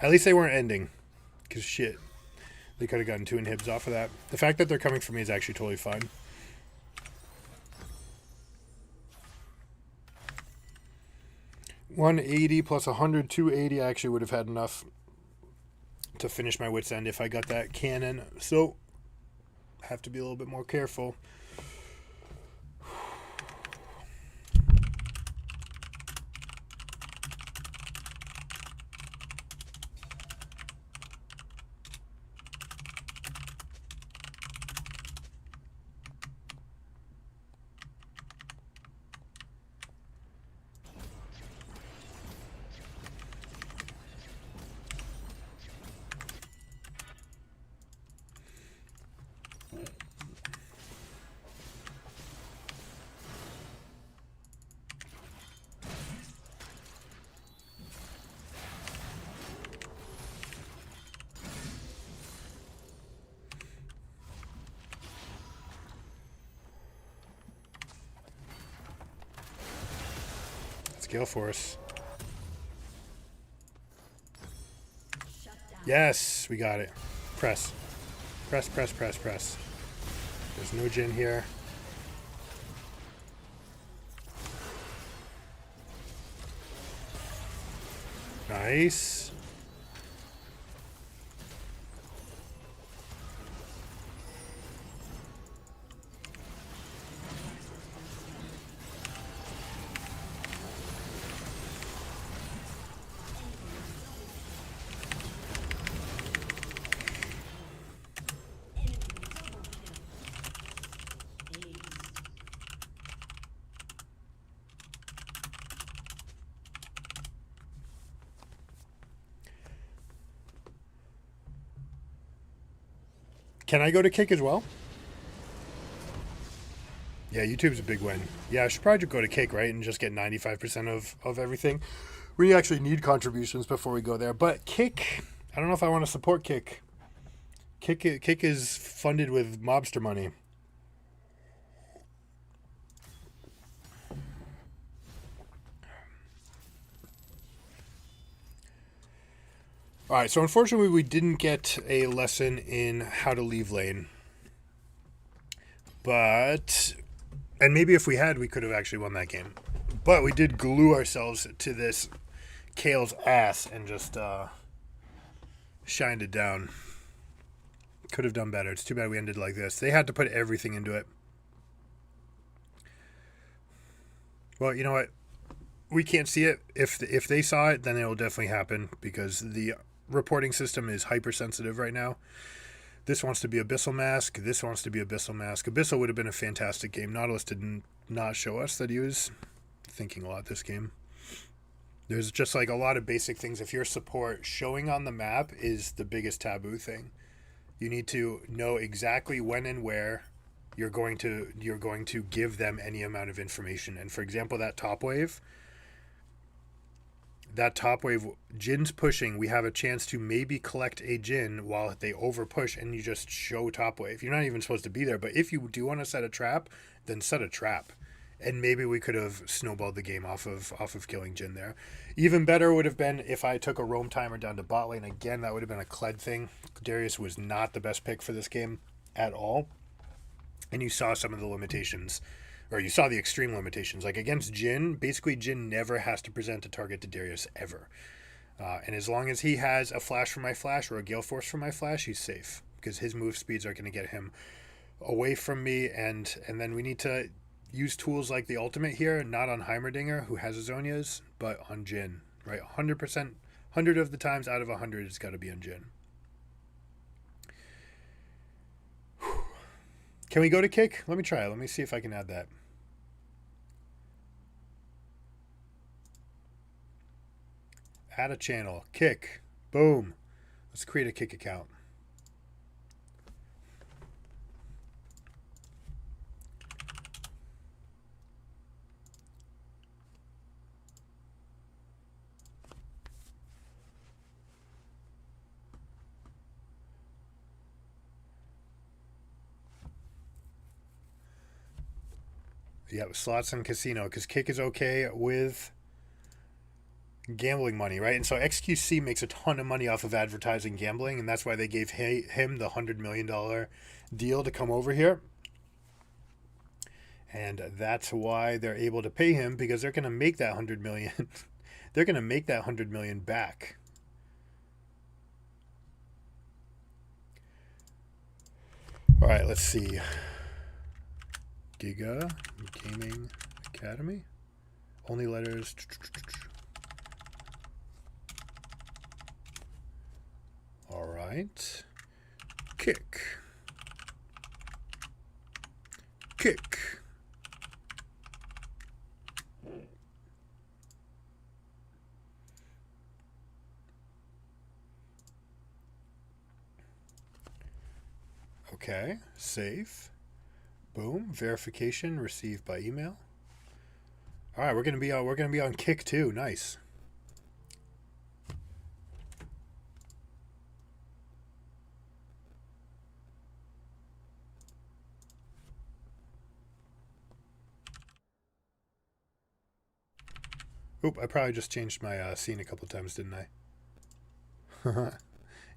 At least they weren't ending. Because shit. They could have gotten 2 inhibs off of that. The fact that they're coming for me is actually totally fine. $180 plus 100, $280. I actually would have had enough to finish my wit's end if I got that cannon. So, have to be a little bit more careful. Gale Force. Yes, we got it. Press. Press, press, press, press. There's no Jin here. Nice. Can I go to kick as well? Yeah, YouTube's a big win. Yeah, I should probably go to kick, right? And just get 95% of everything. We actually need contributions before we go there. But kick, I don't know if I want to support kick. Kick is funded with mobster money. All right, so unfortunately we didn't get a lesson in how to leave lane. But, and maybe if we had, we could have actually won that game. But we did glue ourselves to this Kale's ass and just shined it down. Could have done better. It's too bad we ended like this. They had to put everything into it. Well, you know what? We can't see it. If they saw it, then it will definitely happen because the reporting system is hypersensitive right now. This wants to be Abyssal Mask. This wants to be Abyssal Mask. Abyssal would have been a fantastic game. Nautilus did not show us that he was thinking a lot this game. There's just like a lot of basic things. If you're support, showing on the map is the biggest taboo thing. You need to know exactly when and where you're going to give them any amount of information. And for example, that top wave, Jin's pushing, we have a chance to maybe collect a Jin while they over push and you just show top wave. You're not even supposed to be there, but if you do want to set a trap, then set a trap. And maybe we could have snowballed the game off of killing Jin there. Even better would have been if I took a roam timer down to bot lane. Again, that would have been a Kled thing. Darius was not the best pick for this game at all. And you saw some of the limitations, or you saw the extreme limitations. Like against Jin, basically Jin never has to present a target to Darius ever. And as long as he has a flash for my flash or a Gale Force for my flash, he's safe. Because his move speeds are going to get him away from me. And then we need to use tools like the ultimate here, not on Heimerdinger, who has Azonias, but on Jin, right? 100%, 100 of the times out of 100, it's got to be on Jin. Can we go to kick? Let me try it. Let me see if I can add that. Add a channel. Kick. Boom. Let's create a kick account. Yeah, slots and casino, because kick is okay with gambling money, right? And so XQC makes a ton of money off of advertising gambling, and that's why they gave him the $100 million deal to come over here. And that's why they're able to pay him, because they're going to make that 100 million. They're going to make that 100 million back. All right, let's see. Giga Gaming Academy. Only letters. All right. Kick. Kick. Okay, save. Boom, verification received by email. All right, we're gonna be on Kick too. Nice. Oop, I probably just changed my scene a couple times, didn't I?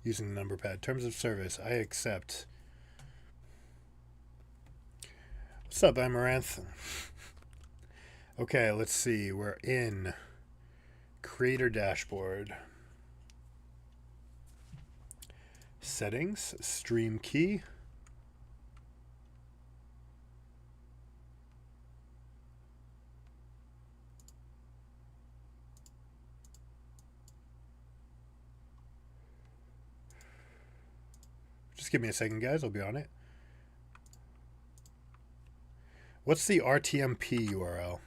Using the number pad. Terms of service. I accept. What's up, Amaranth? Okay, let's see. We're in Creator Dashboard. Settings. Stream key. Just give me a second, guys. I'll be on it. What's the RTMP URL?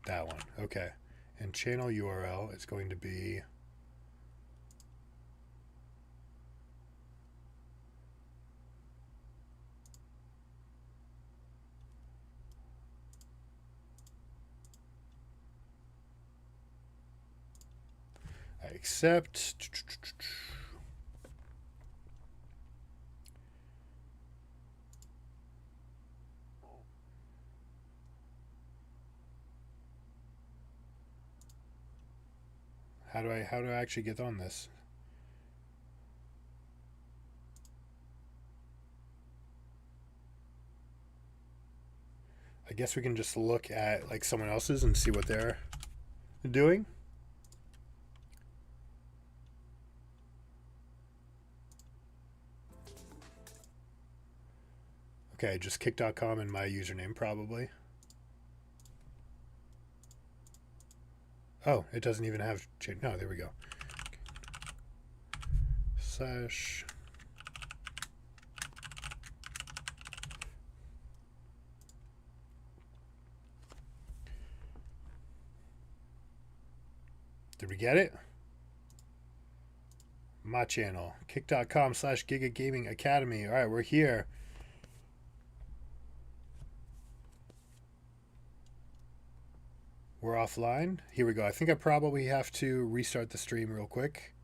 That one. Okay. And channel URL is going to be I accept. How do I actually get on this? I guess we can just look at like someone else's and see what they're doing. Okay, just kick.com and my username probably. Oh, it doesn't even have... No, there we go. Slash... Did we get it? My channel. Kick.com/Giga Gaming Academy. All right, we're here. We're offline. Here we go. I think I probably have to restart the stream real quick.